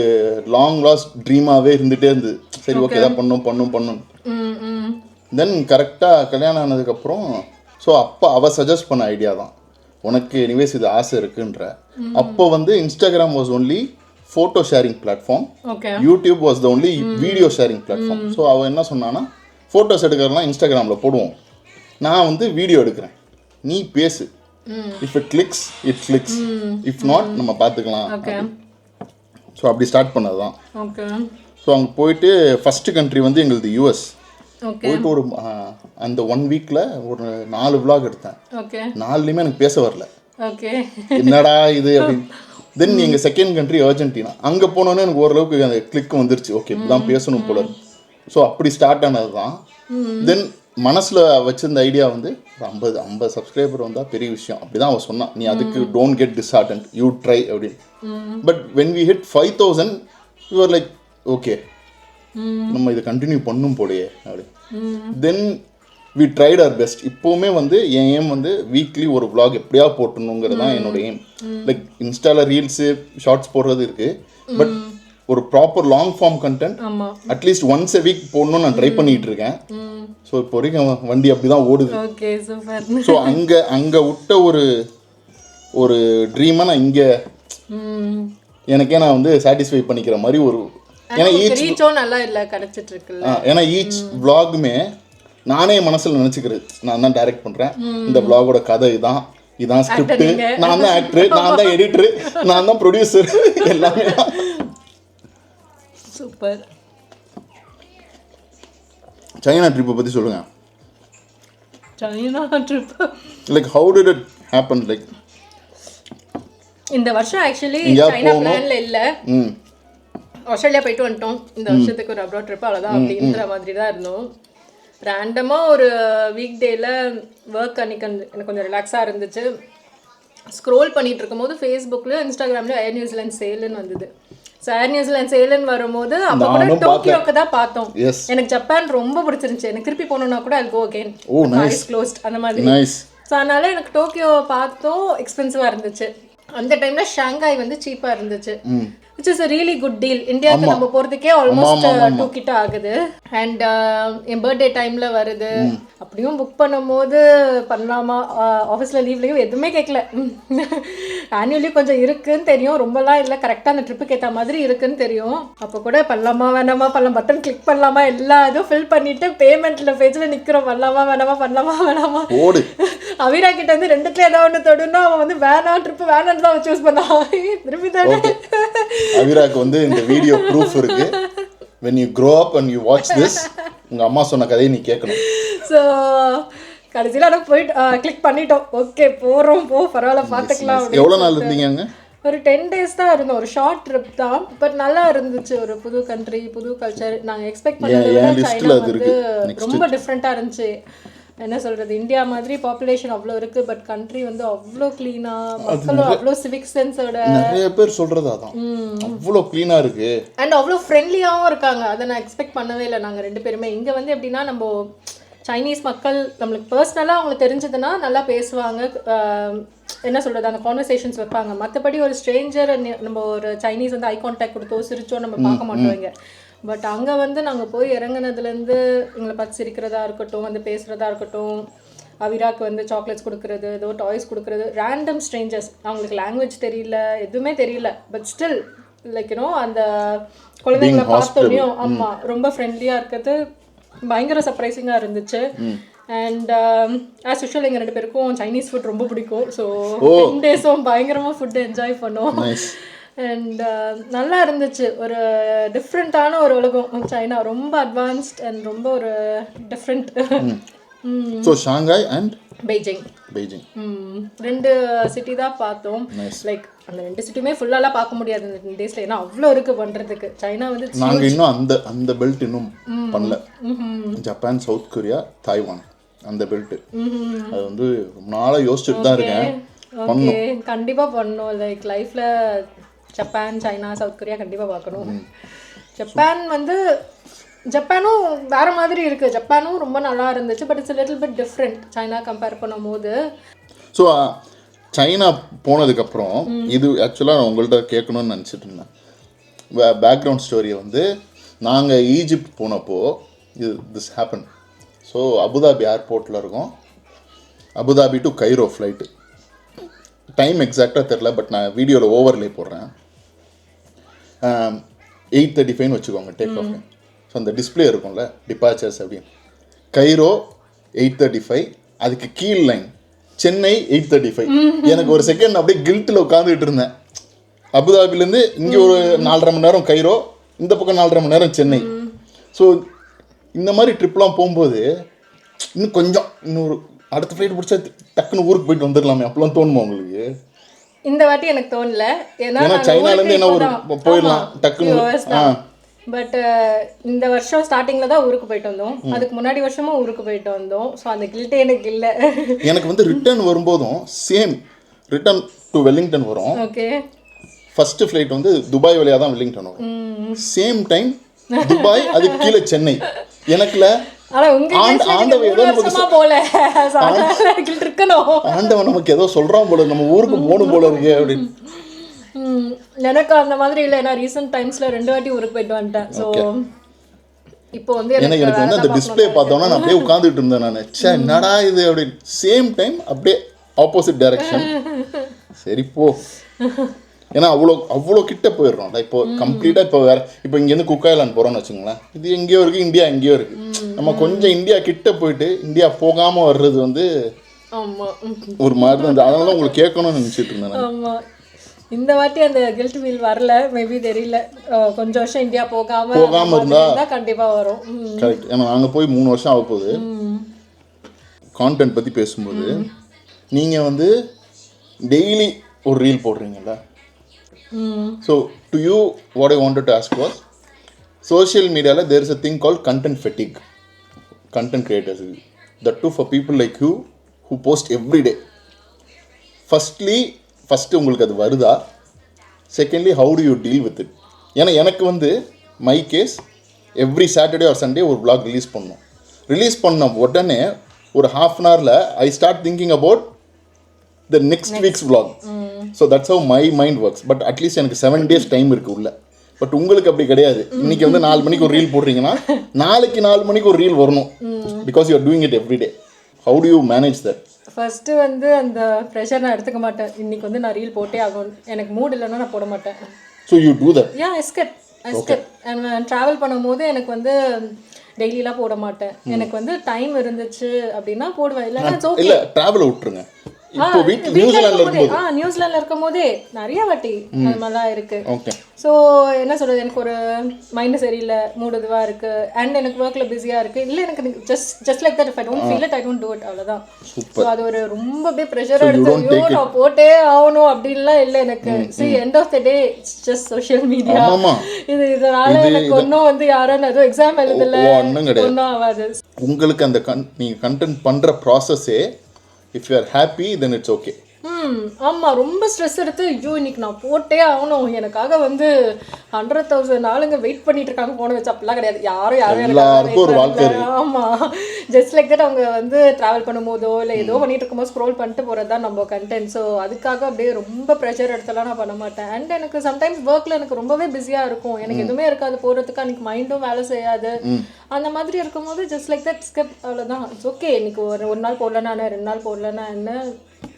லாங் லாஸ்ட் ட்ரீமாகவே இருந்துகிட்டே இருந்தது. சரி ஓகே எதாவது பண்ணும். தென் கரெக்டாக கல்யாணம் ஆனதுக்கப்புறம் ஸோ அப்போ அவள் சஜஸ்ட் பண்ண ஐடியா தான், உனக்கு எனிவேஸ் இது ஆசை இருக்குன்ற. அப்போ வந்து Instagram was only photo sharing platform, YouTube was the only video sharing platform. So அவள் என்ன சொன்னான்னா, ஃபோட்டோஸ் எடுக்கிறதுலாம் இன்ஸ்டாகிராமில் போடுவோம், நான் வந்து வீடியோ எடுக்கிறேன், நீ பேசு, if it clicks it clicks, if not நம்ம பார்த்துக்கலாம். ஸோ அப்படி ஸ்டார்ட் பண்ணது தான். ஸோ அங்கே போயிட்டு ஃபஸ்ட்டு கண்ட்ரி வந்து எங்களுது யூஎஸ். போயிட்டு ஒரு அந்த 1 வீக்கில் ஒரு 4 vlog எடுத்தேன். 4லையுமே எனக்கு பேச வரல, என்னடா இது அப்படின்னு. தென் எங்கள் செகண்ட் கண்ட்ரி அர்ஜென்டினா. அங்கே போனோன்னே எனக்கு ஓரளவுக்கு அந்த கிளிக் வந்துருச்சு, ஓகே இப்படிதான் பேசணும் போல. ஸோ அப்படி ஸ்டார்ட் ஆனது தான். தென் மனசில் வச்சிருந்த ஐடியா வந்து 50 சப்ஸ்கிரைபர் வந்தால் பெரிய விஷயம் அப்படி தான் அவன் சொன்னான். நீ அதுக்கு don't get disheartened, you try அப்படின்னு. But when we hit 5000 you are like okay நம்ம இதை கண்டினியூ பண்ணும் போலையே அப்படி. Then we tried our best. இப்போவுமே வந்து என் எய்ம் வந்து வீக்லி ஒரு vlog எப்படியா போட்டணுங்கிறது தான் என்னோட எய்ம். லைக் இன்ஸ்டாவில் ரீல்ஸு ஷார்ட்ஸ் போடுறது இருக்குது, பட் ஒரு proper long form content at least once a week போடணும்னு நான் ட்ரை பண்ணிட்டு இருக்கேன். ஸோ இப்போ வரைக்கும் வண்டி அப்படி தான் ஓடுது. ஸோ அங்கே விட்ட ஒரு ட்ரீமை நான் இங்கே எனக்கே நான் வந்து சாட்டிஸ்ஃபை பண்ணிக்கிற மாதிரி ஒரு, ஏன்னா ஈச் vlogமே நானே மனசில் நினச்சிக்கிறது, நான் தான் டைரக்ட் பண்ணுறேன், இந்த vlogோட கதை இதான் ஸ்கிரிப்ட், நான் தான் ஆக்டர், நான் தான் எடிட்டர், நான் தான் ப்ரொடியூசர், எல்லாமே. சூப்பர். சைனா ட்ரிப்பை பற்றி சொல்லுங்கள். China trip like how did it happen? Like இந்த வருஷம் ஆக்சுவலி சைனா பிளான்ல இல்லை, ஆஸ்திரேலியா போயிட்டு வந்துட்டோம். இந்த வருஷத்துக்கு ஒரு அப்ராட் ட்ரிப் அவ்வளோதான் அப்படின்ற மாதிரி தான் இருந்தோம். ரேண்டமாக ஒரு வீக் டேயில் ஒர்க் அன்னைக்கு எனக்கு கொஞ்சம் ரிலாக்ஸாக இருந்துச்சு. ஸ்க்ரோல் பண்ணிகிட்டு இருக்கும்போது ஃபேஸ்புக்கில் இன்ஸ்டாகிராம்லேயும் ஏர் நியூசிலாந்து சேலுன்னு வந்தது. ஸோ ஏர் நியூசிலாந்து சேலுன்னு வரும்போது அப்போ கூட டோக்கியோக்கு தான் பார்த்தோம். எனக்கு ஜப்பான் ரொம்ப பிடிச்சிருந்துச்சு, எனக்கு திருப்பி போனோன்னா கூட அது கோ அகெயின், ஐஸ் க்ளோஸ்ட் அந்த மாதிரி. ஸோ அதனால் எனக்கு டோக்கியோ பார்த்தோம், எக்ஸ்பென்சிவாக இருந்துச்சு. அந்த டைமில் ஷாங்காய் வந்து சீப்பாக இருந்துச்சு, which is a really good deal. இந்தியாவுக்கு நம்ம போகிறதுக்கே ஆல்மோஸ்ட் 2 கிட்ட ஆகுது. அண்ட் என் பர்த்டே டைமில் வருது, அப்படியும் புக் பண்ணும்போது பண்ணலாமா, ஆஃபீஸில் லீவ்லையும் எதுவுமே கேட்கல. ஆனுவலி கொஞ்சம் இருக்குன்னு தெரியும், ரொம்பலாம் இல்லை, கரெக்டாக அந்த ட்ரிப்புக்கு ஏற்ற மாதிரி இருக்குன்னு தெரியும். அப்போ கூட பண்ணலாமா வேணாமா, பட்டன் கிளிக் பண்ணலாமா, எல்லா இதுவும் ஃபில் பண்ணிவிட்டு பேமெண்ட்டில் பேஜில் நிற்கிறோம், பண்ணலாமா வேணாமா. அவிரா கிட்ட வந்து 2த்துல ஏதாவது ஒன்று தொடுனா அவன் வந்து வேணாம், ட்ரிப்பு வேணான்னு தான் சூஸ் பண்ணான். திருப்பி தானே அவிராக்கு வந்து இந்த வீடியோ ப்ரூஃப் இருக்கு. when you grow up and you watch this, உங்க அம்மா சொன்ன கதையை நீ கேட்கணும். ஸோ கடைசியில் ஆனால் போயிட்டு கிளிக் பண்ணிட்டோம், ஓகே போகிறோம், பரவாயில்ல பார்த்துக்கலாம். எவ்வளோ நாள் இருந்தீங்க அங்கே? ஒரு 10 days தான் இருந்தோம், ஒரு ஷார்ட் ட்ரிப் தான், பட் நல்லா இருந்துச்சு. ஒரு புது கண்ட்ரி, புது கல்ச்சர். நாங்கள் எக்ஸ்பெக்ட் பண்ணதை விட சைனா வந்து ரொம்ப டிஃப்ரெண்ட்டாக இருந்துச்சு. என்ன சொல்கிறது, இந்தியா மாதிரி பாப்புலேஷன் அவ்வளோ இருக்குது, பட் கண்ட்ரி வந்து அவ்வளோ க்ளீனாக, மக்களும் அவ்வளோ சிவிக் சென்ஸோட, நிறைய பேர் சொல்கிறது அதான், அவ்வளோ க்ளீனாக இருக்குது அண்ட் அவ்வளோ ஃப்ரெண்ட்லியாகவும் இருக்காங்க. அதை நான் எக்ஸ்பெக்ட் பண்ணவே இல்லை. நாங்கள் 2 பேருமே இங்கே வந்து எப்படின்னா, நம்ம சைனீஸ் மக்கள் நம்மளுக்கு பர்சனலாக அவங்களுக்கு தெரிஞ்சதுன்னா நல்லா பேசுவாங்க, என்ன சொல்கிறது, அந்த கான்வர்சேஷன்ஸ் வைப்பாங்க. மற்றபடி ஒரு ஸ்ட்ரேஞ்சர் நம்ம ஒரு சைனீஸ் வந்து ஐ கான்டாக்ட் கொடுத்தோ சிரிச்சோ நம்ம பார்க்க மாட்டோங்க. பட் அங்கே வந்து நாங்கள் போய் இறங்குனதுலேருந்து எங்களை பார்த்து சிரிக்கிறதா இருக்கட்டும், வந்து பேசுகிறதா இருக்கட்டும், அவிராக்கு வந்து சாக்லேட்ஸ் கொடுக்குறது, ஏதோ டாய்ஸ் கொடுக்குறது, ரேண்டம் ஸ்ட்ரேஞ்சர்ஸ், அவங்களுக்கு லாங்குவேஜ் தெரியல, எதுவுமே தெரியல, பட் ஸ்டில் லைக் யூனோ அந்த குழந்தைங்களை பார்த்தோன்னையும் ஆமாம் ரொம்ப ஃப்ரெண்ட்லியாக இருக்கிறது பயங்கர சர்ப்ரைசிங்காக இருந்துச்சு. அண்ட் ஆஸ் யூஷுவல் எங்கள் 2 பேருக்கும் சைனீஸ் ஃபுட் ரொம்ப பிடிக்கும். ஸோ 10 days-உம் பயங்கரமாக ஃபுட்டு என்ஜாய் பண்ணோம். அண்ட் நல்லா இருந்துச்சு. ஒரு டிஃப்ரெண்ட்டான ஒரு உலகம் சைனா, ரொம்ப அட்வான்ஸ்ட் அண்ட் ரொம்ப ஒரு different. So Shanghai and Beijing 2 city தான் பார்த்தோம். லைக் அந்த 2 சிட்டியுமே ஃபுல்லாலாம் பார்க்க முடியாது இந்த 10 days-ல, ஏன்னா அவ்வளோ இருக்குது பண்ணுறதுக்கு. சைனா வந்து நாங்கள் இன்னும் அந்த பெல்ட் இன்னும் பண்ணல. ஜப்பான், சவுத் கொரியா, தாய்வான் அந்த பெல்ட் அது வந்து ரொம்ப நாளாக யோசிச்சுட்டு தான் இருக்கேன். ஓகே, கண்டிப்பாக பண்ணணும். லைக் லைஃப்பில் ஜப்பான், சைனா, சவுத் கொரியா கண்டிப்பாக பார்க்கணும். ஜப்பான் வந்து ஜப்பானும் வேறு மாதிரி இருக்குது. ஜப்பானும் ரொம்ப நல்லா இருந்துச்சு, but it's little bit different China compare பண்ணும் போது. ஸோ சைனா போனதுக்கப்புறம் இது ஆக்சுவலாக நான் உங்கள்கிட்ட கேட்கணும்னு நினச்சிட்டு இருந்தேன். பேக்ரவுண்ட் ஸ்டோரியை வந்து நாங்கள் ஈஜிப்ட் போனப்போ திஸ் ஹேப்பன். ஸோ அபுதாபி ஏர்போர்ட்டில் இருக்கோம். Abu Dhabi to Cairo flight. Time எக்ஸாக்டாக தெரில, பட் நான் வீடியோவில் ஓவர்லே போடுறேன். 8:35 வச்சுக்கோங்க டேக் ஆஃப். ஸோ அந்த டிஸ்பிளே இருக்கும்ல டிபார்ச்சர்ஸ் அப்படின்னு. கைரோ 8:35, அதுக்கு கீழ் லைன் சென்னை 8:35. எனக்கு ஒரு செகண்ட் அப்படியே கில்ட்டில் உட்காந்துக்கிட்டு இருந்தேன். அபுதாபிலேருந்து இங்கே ஒரு 4.5 மணி நேரம் கைரோ, இந்த பக்கம் 4.5 மணி நேரம் சென்னை. ஸோ இந்த மாதிரி ட்ரிப்லாம் போகும்போது இன்னும் கொஞ்சம் இன்னொரு அடுத்த ஃப்ளைட் பிடிச்சா டக்குன்னு ஊருக்கு போயிட்டு வந்துடலாமே அப்பெல்லாம் தோணுமா உங்களுக்கு? இந்த வாட்டி எனக்கு தோணல, ஏன்னா சைனாலேருந்து என்ன ஒரு போயிடலாம் டக்குன்னு. பட் இந்த வருஷம் ஸ்டார்டிங்கில் தான் ஊருக்கு போயிட்டு வந்தோம், அதுக்கு முன்னாடி வருஷமும் ஊருக்கு போயிட்டு வந்தோம். ஸோ அந்த கில்ட்டே எனக்கு இல்லை. எனக்கு வந்து ரிட்டர்ன் வரும்போதும் சேம் ரிட்டர்ன் டு வெல்லிங்டன் வரும். ஓகே, ஃபர்ஸ்ட் ஃப்ளைட் வந்து துபாய் வழியாக தான் வெல்லிங்டன் வரும். சேம் டைம் துபாய், அதுக்கு கீழே சென்னை. எனக்குல ஆண்டவன் நமக்கு ஏதோ சொல்றான் போல, நம்ம ஊருக்கு போகணும் போல இருக்கு அப்படின்னு. எனக்கு அந்த மாதிரி இல்லை, ஏன்னா ரீசெண்ட் டைம்ஸ்ல 2 வாட்டி ஊருக்கு போயிட்டு வந்துட்டேன். ஸோ இப்போ வந்து எனக்கு வந்து அந்த டிஸ்பிளே பார்த்தோன்னா நான் அப்படியே உட்காந்துட்டு இருந்தேன். நான் சே என்னடா இது அப்படின்னு. சேம் டைம் அப்படியே ஆப்போசிட் டைரக்ஷன். சரி போ, ஏன்னா அவ்வளோ கிட்ட போயிடுறோம். இப்போ கம்ப்ளீட்டாக இப்போ வேறு இப்போ இங்கேருந்து குக் ஐலாண்ட் போகிறோம்னு வச்சுங்களேன். இது எங்கேயோ இருக்குது, இந்தியா எங்கேயோ இருக்குது. நம்ம கொஞ்சம் இந்தியா கிட்ட போயிட்டு இந்தியா போகாமல் வர்றது வந்து ஒரு மாதிரி தான். அதனால தான் உங்களுக்கு கேட்கணும்னு நினச்சிட்டு இருந்தேன். ஆமாம், இந்த வாட்டி அந்த கில்ட் ஃபீல் வரல, மேபி தெரியல. கொஞ்சம் வருஷம் இந்தியா போகாமல் இருந்தால் கண்டிப்பாக வரும். கரெக்ட். ஏன்னா நாங்கள் போய் 3 வருஷம் ஆக போகுது. கான்டென்ட் பற்றி பேசும்போது நீங்கள் வந்து டெய்லி ஒரு ரீல் போடுறீங்களா? So to you what I wanted to ask was, social media la there is a thing called content fatigue. Content creators, that too for people like you who post every day. First உங்களுக்கு அது வருதா? Secondly, how do you deal with it? ஏன்னா எனக்கு வந்து my case every Saturday or Sunday ஒரு vlog ரிலீஸ் பண்ண உடனே ஒரு half an hourல I start thinking about the next week's vlog. So that's how my mind works. But at least எனக்கு 7 days டைம் இருக்குது உள்ள. பட் உங்களுக்கு அப்படி கிடையாது. இன்றைக்கி வந்து 4 மணிக்கு ஒரு ரீல் போடுறீங்கன்னா நாளைக்கு 4 மணிக்கு ஒரு ரீல் வரணும். Because you are doing it every day. How to you manage that? First வந்து அந்த ப்ரெஷர் நான் எடுத்துக்க மாட்டேன். இன்றைக்கி வந்து நான் ரீல் போட்டே ஆகும், எனக்கு மூட் இல்லைன்னா நான் போட மாட்டேன். So you do that? Yeah, எஸ்கெட் நான் ட்ராவல் பண்ணும்போது எனக்கு வந்து டெய்லிலாம் போட மாட்டேன். எனக்கு வந்து டைம் இருந்துச்சு அப்படின்னா போடுவேன், இல்லைன்னா இல்லை ட்ராவலை விட்டுருங்க. இப்போ வீட்டு நியூசிலாந்துல இருக்கும்போது நியூசிலாந்துல இருக்கும் போதே நிறைய வாட்டி அந்த மாதிரிலாம் இருக்கு. ஓகே. ஸோ என்ன சொல்றது, எனக்கு ஒரு மைண்டு சரியில்லை, மூடு இதுவாக இருக்கு, அண்ட் எனக்கு ஒர்க்ல பிஸியா இருக்கு, இல்லை எனக்கு just like that, if I don't feel it, I don't do it, அவ்வளோதான். ஸோ அது ஒரு ரொம்ப அப்படியே ப்ரெஷர் எடுத்து ஐயோ நான் போட்டே ஆகணும் அப்படின்லாம் இல்லை எனக்கு. see end of the day it's just social media. இதனால எனக்கு ஒன்றும் வந்து யாரும் எதுவும் எக்ஸாம் எழுதல ஒன்றும் ஆகாது. உங்களுக்கு அந்த நீங்கள் கண்டென்ட் பண்ணுற ப்ராசஸே if you are happy then it's okay. ஆமாம், ரொம்ப ஸ்ட்ரெஸ் எடுத்து ஐயோ இன்னைக்கு நான் போட்டே ஆகணும், எனக்காக வந்து 100,000 ஆளுங்க வெயிட் பண்ணிட்டு இருக்காங்க போன வச்சு, அப்படிலாம் கிடையாது. யாரும் எல்லாருக்கும் ஒரு வாழ்க்கை இருக்கு. ஆமாம், ஜஸ்ட் லைக் தட் அவங்க வந்து ட்ராவல் பண்ணும்போதோ இல்லை ஏதோ பண்ணிட்டு இருக்கும்போது ஸ்க்ரோல் பண்ணிட்டு போகிறது தான் நம்ம கண்டென்ட். ஸோ அதுக்காக அப்படியே ரொம்ப ப்ரெஷர் எடுத்துலாம் நான் பண்ண மாட்டேன். அண்ட் எனக்கு சம்டைம்ஸ் ஒர்க்கில் எனக்கு ரொம்பவே பிஸியாக இருக்கும், எனக்கு எதுவுமே இருக்காது போகிறதுக்கு, அன்றைக்கி மைண்டும் வேலை செய்யாது. அந்த மாதிரி இருக்கும்போது ஜஸ்ட் லைக் தட் ஸ்கிப், அவ்வளோதான். இட்ஸ் ஓகே, இன்னைக்கு ஒரு நாள் போடலன்னா 2 நாள் போடலன்னா என்ன,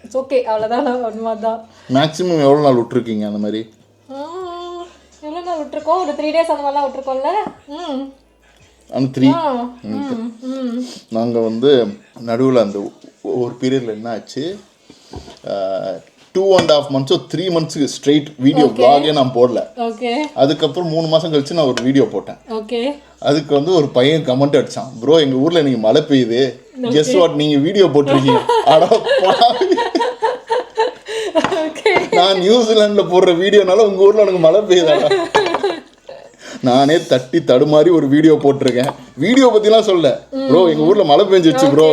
இட்ஸ் ஓகே, அவ்வளோதான். ஒன்று மாதிரி தான். மேக்ஸிமம் எவ்வளோ நாள் விட்டுருக்கீங்க அந்த மாதிரி? எவ்வளோ நாள் விட்டுருக்கோம், ஒரு 3 days அந்த மாதிரிலாம் விட்டுருக்கோம்ல. அந்த 3 நாங்கள் வந்து நடுவில் அந்த ஒரு பீரியடில் என்ன ஆச்சு, 2.5 months 3 months ஸ்ட்ரெயிட் வீடியோ வ்ளாகே நான் போடல. ஓகே. அதுக்கப்புறம் 3 மாதம் கழிச்சு நான் ஒரு வீடியோ போட்டேன். ஓகே. அதுக்கு வந்து ஒரு பையன் கமெண்ட் அடிச்சான், ப்ரோ எங்கள் ஊரில் நீங்கள் மழை பெய்யுது, கெஸ் வாட் நீங்கள் வீடியோ போட்டிருக்கீங்க. நான் நியூசிலாண்டில் போடுற வீடியோனால உங்கள் ஊரில் எனக்கு மழை பெய்யுதாடா. நானே தட்டி தடுமாறி ஒரு வீடியோ போட்டிருக்கேன். வீடியோ பற்றிலாம் சொல்ல, ப்ரோ எங்கள் ஊரில் மழை பெஞ்சிச்சு ப்ரோ.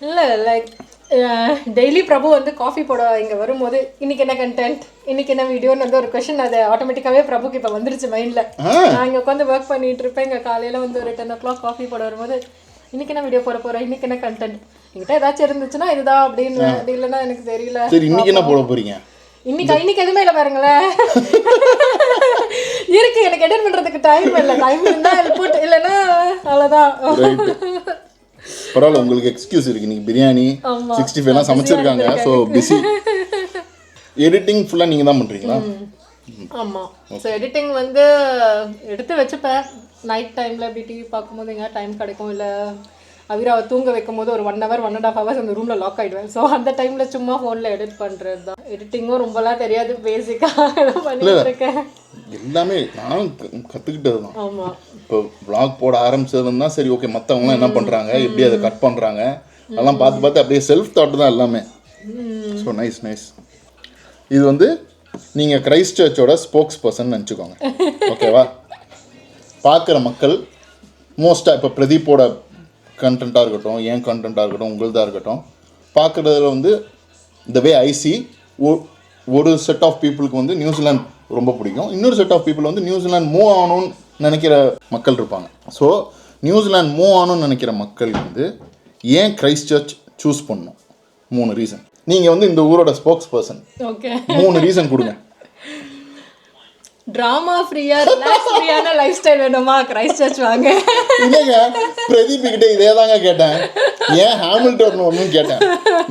இல்லை லைக் டெய்லி பிரபு வந்து காஃபி போட இங்கே வரும்போது இன்னைக்கு என்ன கண்டென்ட், இன்னைக்கு என்ன வீடியோன்னு வந்து ஒரு கொஷின், அது ஆட்டோமேட்டிக்காகவே பிரபுக்கு இப்போ வந்துருச்சு மைண்டில். நான் இங்கே உட்காந்து ஒர்க் பண்ணிட்டு இருப்பேன், இங்கே காலையில் வந்து ஒரு 10 o'clock காஃபி போட வரும்போது இன்னைக்கு என்ன வீடியோ போட போகிறேன், இன்னைக்கு என்ன கண்டென்ட், என்கிட்ட ஏதாச்சும் இருந்துச்சுன்னா இதுதான் அப்படின்னு, அப்படி இல்லைன்னா எனக்கு தெரியல. சரி இன்னைக்கு என்ன போட போறீங்க? இன்னைக்கு எதுவுமே இல்லை பாருங்களேன். இருக்கு, எனக்கு எடிட் பண்ணுறதுக்கு டைம் இல்லை, டைம் இருந்தால் இன்புட், இல்லைன்னா அவ்வளோதான். பரவாயில்ல, உங்களுக்கு எக்ஸ்கியூஸ் இருக்கு, நீங்கள் பிரியாணி 65 சமைச்சிருக்காங்க, ஸோ பிஸி. எடிட்டிங் ஃபுல்லாக நீங்கள் தான் பண்ணுறீங்களா? ஆமாம். ஸோ எடிட்டிங் வந்து எடுத்து வச்சுப்பேன், நைட் டைமில் அப்படி டிவி பார்க்கும்போது எங்கே டைம் கிடைக்கும், இல்லை அவிராவை தூங்க வைக்கும் போது ஒரு 1 hour 1.5 hours அந்த ரூமில் லாக் ஆகிடுவேன். ஸோ அந்த டைமில் சும்மா ஃபோனில் எடிட் பண்ணுறது தான். எடிட்டிங்கும் ரொம்பலாம் தெரியாது, பேசிக்காக பண்ணிட்டு இருக்கேன். எல்லாமே நானும் கற்றுக்கிட்டது தான். ஆமாம். இப்போ vlog போட ஆரம்பிச்சதுன்னா சரி ஓகே, மற்றவங்களாம் என்ன பண்ணுறாங்க, எப்படி அதை கட் பண்ணுறாங்க, அதெல்லாம் பார்த்து அப்படியே செல்ஃப் தாட் தான் எல்லாமே. So nice. இது வந்து நீங்கள் கிரைஸ்ட் சர்ச்சோட ஸ்போக்ஸ் பர்சன் நினச்சிக்கோங்க, ஓகேவா? பார்க்குற மக்கள் மோஸ்ட்டாக இப்போ பிரதீப்போட கண்டென்ட்டாக இருக்கட்டும், என் கண்டென்ட்டாக இருக்கட்டும், உங்களுதாக இருக்கட்டும், பார்க்குறதுல வந்து இந்த வே ஐசி ஒரு செட் ஆஃப் பீப்புளுக்கு வந்து நியூசிலாந்து ரொம்ப பிடிக்கும், இன்னொரு செட் ஆஃப் பீப்புள் வந்து நியூசிலாந்து மூவ் ஆகணும்னு நினைக்கிற மக்கள் இருப்பாங்க. ஸோ நியூசிலாந்து மூவ் ஆகணும்னு நினைக்கிற மக்கள் வந்து ஏன் கிரைஸ்ட் சர்ச் சூஸ் பண்ணணும்? 3 ரீசன். நீங்கள் வந்து இந்த ஊரோட ஸ்போக்ஸ் பர்சன், ஓகே, 3 ரீசன் கொடுங்க. ட்ராமா ஃப்ரீயா ரிலாக்ஸ் ஃப்ரீயான லைஃப் ஸ்டைல் வேணுமா, கிரைஸ்ட் சர்ச் வாங்க. இல்லைங்க, பிரதீப் கிட்டே இதே தாங்க கேட்டேன், ஏன் ஹாமில்டன் ஒன்றும் கேட்டேன்.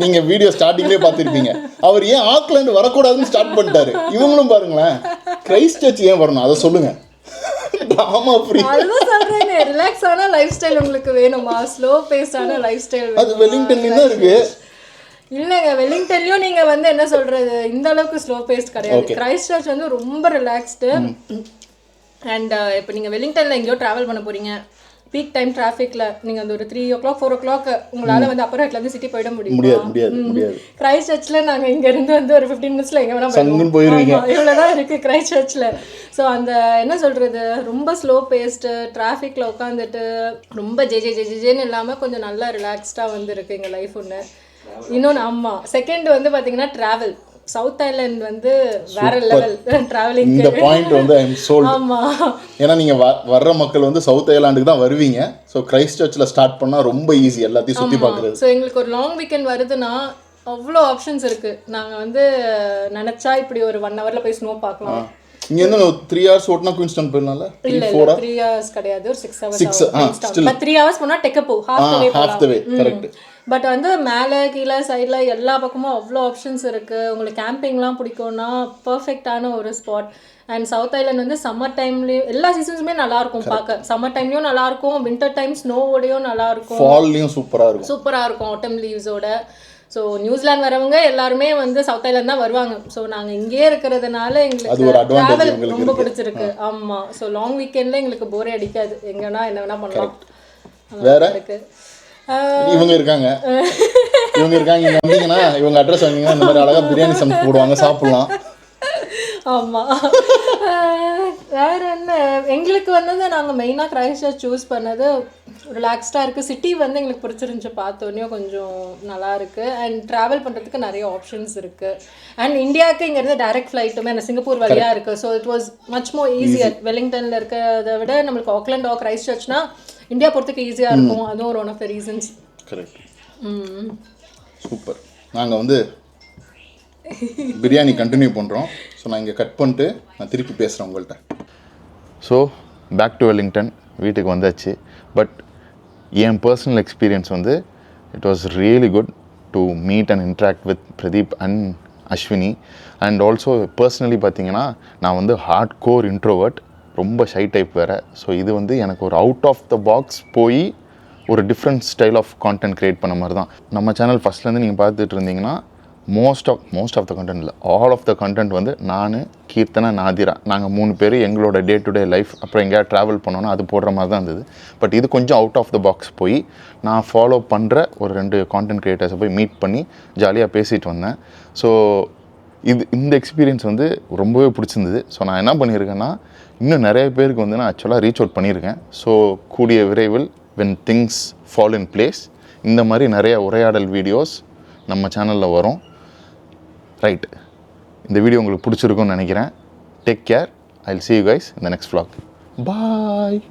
நீங்கள் வீடியோ ஸ்டார்டிங்லேயே பார்த்துருப்பீங்க, அவர் ஏன் ஆக்லாந்து வரக்கூடாதுன்னு ஸ்டார்ட் பண்ணிட்டாரு. இவங்களும் பாருங்களேன், கிரைஸ்ட் சர்ச் ஏன் வரணும் அதை சொல்லுங்க. ட்ராமா ஃப்ரீ, அதுதான் சொல்றேன், ரிலாக்ஸான லைஃப் ஸ்டைல் உங்களுக்கு வேணுமா, ஸ்லோ பேஸான லைஃப் ஸ்டைல். அது வெலிங்டன்ல தான் இருக்கு. இல்லைங்க, வெலிங்டன்லயும் நீங்க வந்து என்ன சொல்றது, இந்த அளவுக்கு ஸ்லோ பேஸ்ட் கிடையாது. கிரைஸ்ட் சர்ச் வந்து ரொம்ப ரிலாக்ஸ்டு. அண்ட் இப்போ நீங்கள் வெலிங்டனில் எங்கேயோ ட்ராவல் பண்ண போகிறீங்க, பீக் டைம் டிராஃபிக்கில் நீங்கள் அந்த ஒரு 3 o'clock 4 o'clock உங்களால் வந்து அப்பர் ஹெட்லேருந்து சிட்டி போயிட முடியாது. கிரைஸ்ட் சர்ச்சில் நாங்கள் இங்கேருந்து வந்து ஒரு 15 minutesல எங்கே வேணால் போயிடுவீங்க. இவ்வளோ தான் இருக்குது கிரைஸ்ட் சர்ச்சில். ஸோ அந்த என்ன சொல்கிறது, ரொம்ப ஸ்லோ பேஸ்டு, டிராஃபிக்கில் உட்காந்துட்டு ரொம்ப ஜேன்னு இல்லாமல் கொஞ்சம் நல்லா ரிலாக்ஸ்டாக வந்து இருக்குது எங்கள் லைஃப் ஒன்று. இன்னொன்று ஆமாம், செகண்ட் வந்து பார்த்தீங்கன்னா ட்ராவல். சவுத் ஐலாண்ட் வந்து வேற லெவல் டிராவலிங். இந்த பாயிண்ட் வந்து ஐ அம் சோல்ட். ஆமா, ஏன்னா நீங்க வர்ற மக்கள் வந்து சவுத் ஐலாண்டுக்கு தான் வருவீங்க. ஸோ கிரைஸ்ட் சர்ச்சில் ஸ்டார்ட் பண்ணா ரொம்ப ஈஸி எல்லாத்தையும் சுற்றி பார்க்குறது. ஸோ எங்களுக்கு ஒரு லாங் வீக்கெண்ட் வருதுன்னா அவ்வளோ ஆப்ஷன்ஸ் இருக்கு. நாங்கள் வந்து நினைச்சா இப்படி ஒரு 1 hourல போய் ஸ்னோ பார்க்கலாம். இங்க இருந்து 3 hours ஓட்டினா குயின்ஸ்டன் போயிடலாம்ல. இல்ல 3 hours கிடையாது, ஒரு 6 hours. பட் 3 hours போனா டெக்கப்போ half the way correct. But வந்து மேலே கீழே சைடில் எல்லா பக்கமும் அவ்வளோ ஆப்ஷன்ஸ் இருக்குது. உங்களுக்கு கேம்பிங்லாம் பிடிக்கும்னா பர்ஃபெக்டான ஒரு ஸ்பாட். அண்ட் சவுத் ஐலாண்ட் வந்து சம்மர் டைம்லேயும் எல்லா சீசன்ஸுமே நல்லாயிருக்கும் பார்க்க. சம்மர் டைம்லேயும் நல்லாயிருக்கும், வின்டர் டைம் ஸ்னோவோடையும் நல்லாயிருக்கும், ஃபால்லையும் சூப்பராக இருக்கும். சூப்பராக இருக்கும் ஆட்டம் லீவ்ஸோட. ஸோ நியூசிலாந்து வரவங்க எல்லாருமே வந்து சவுத் ஐலாந்து தான் வருவாங்க. ஸோ நாங்கள் இங்கேயே இருக்கிறதுனால எங்களுக்கு ட்ராவல் ரொம்ப பிடிச்சிருக்கு. ஆமாம், ஸோ லாங் வீக்கெண்டில் எங்களுக்கு போரே அடிக்காது, எங்கன்னா என்ன வேணால் பண்ணலாம். வேற இருக்கு இவங்க இருக்காங்க இங்க வந்தீங்கன்னா இவங்க அட்ரஸ் வந்தீங்கன்னா இந்த மாதிரி அழகாக பிரியாணி சமைச்சு போடுவாங்க, சாப்பிட்லாம். ஆமாம், வேறு என்ன எங்களுக்கு வந்தது நாங்கள் மெயினாக கிரைஸ்ட் சர்ச் சூஸ் பண்ணது ரிலாக்ஸ்டாக இருக்குது. சிட்டி வந்து எங்களுக்கு பிடிச்சிருந்துச்சி, பார்த்தோன்னே கொஞ்சம் நல்லா இருக்குது. அண்ட் ட்ராவல் பண்ணுறதுக்கு நிறைய ஆப்ஷன்ஸ் இருக்குது. அண்ட் இந்தியாவுக்கு இங்கேருந்து டைரக்ட் ஃப்ளைட்டுமே அந்த சிங்கப்பூர் வழியாக இருக்குது. So it was much more easier. வெலிங்டனில் இருக்கிறத விட நம்மளுக்கு ஆக்லாண்ட் ஆர் கிரைஸ்ட் சர்ச்னா இந்தியா போகிறதுக்கு ஈஸியாக இருக்கும். அதுவும் ஒரு one of the reasons. Correct. Super. நாங்கள் வந்து பிரியாணி கண்டினியூ பண்ணுறோம். ஸோ நான் இங்கே கட் பண்ணிட்டு நான் திருப்பி பேசுகிறேன் உங்கள்கிட்ட. ஸோ பேக் டு வெல்லிங்டன், வீட்டுக்கு வந்தாச்சு. பட் என் பர்சனல் எக்ஸ்பீரியன்ஸ் வந்து it was really good to meet and interact with Pradeep and Ashwini. And also personally பார்த்தீங்கன்னா நான் வந்து ஹார்ட் கோர் இன்ட்ரோவர்ட், ரொம்ப ஷை டைப் வேறு. ஸோ இது வந்து எனக்கு ஒரு அவுட் ஆஃப் த பாக்ஸ் போய் ஒரு different style of content create பண்ண மாதிரி தான். நம்ம சேனல் ஃபஸ்ட்லேருந்து நீங்கள் பார்த்துட்டு இருந்தீங்கன்னா மோஸ்ட் ஆஃப் த கண்டென்ட் இல்லை, ஆல் ஆஃப் த கண்டென்ட் வந்து நான், கீர்த்தனா, நாதிரா, நாங்கள் 3 பேர் எங்களோட டே டு டே லைஃப், அப்புறம் எங்கேயாவது ட்ராவல் பண்ணோன்னா அது போடுற மாதிரி தான் இருந்தது. பட் இது கொஞ்சம் அவுட் ஆஃப் த பாக்ஸ் போய் நான் ஃபாலோ பண்ணுற ஒரு 2 கான்டென்ட் க்ரியேட்டர்ஸை போய் மீட் பண்ணி ஜாலியாக பேசிட்டு வந்தேன். ஸோ இந்த எக்ஸ்பீரியன்ஸ் வந்து ரொம்பவே பிடிச்சிருந்தது. ஸோ நான் என்ன பண்ணியிருக்கேன்னா இன்னும் நிறைய பேருக்கு வந்து நான் ஆக்சுவலாக ரீச் அவுட் பண்ணியிருக்கேன். ஸோ கூடிய விரைவில் when things fall in place இந்த மாதிரி நிறைய உரையாடல் வீடியோஸ் நம்ம சேனலில் வரும். ரைட், இந்த வீடியோ உங்களுக்கு பிடிச்சிருக்கும்னு நினைக்கிறேன். Take care. I'll see you guys in the next vlog. Bye.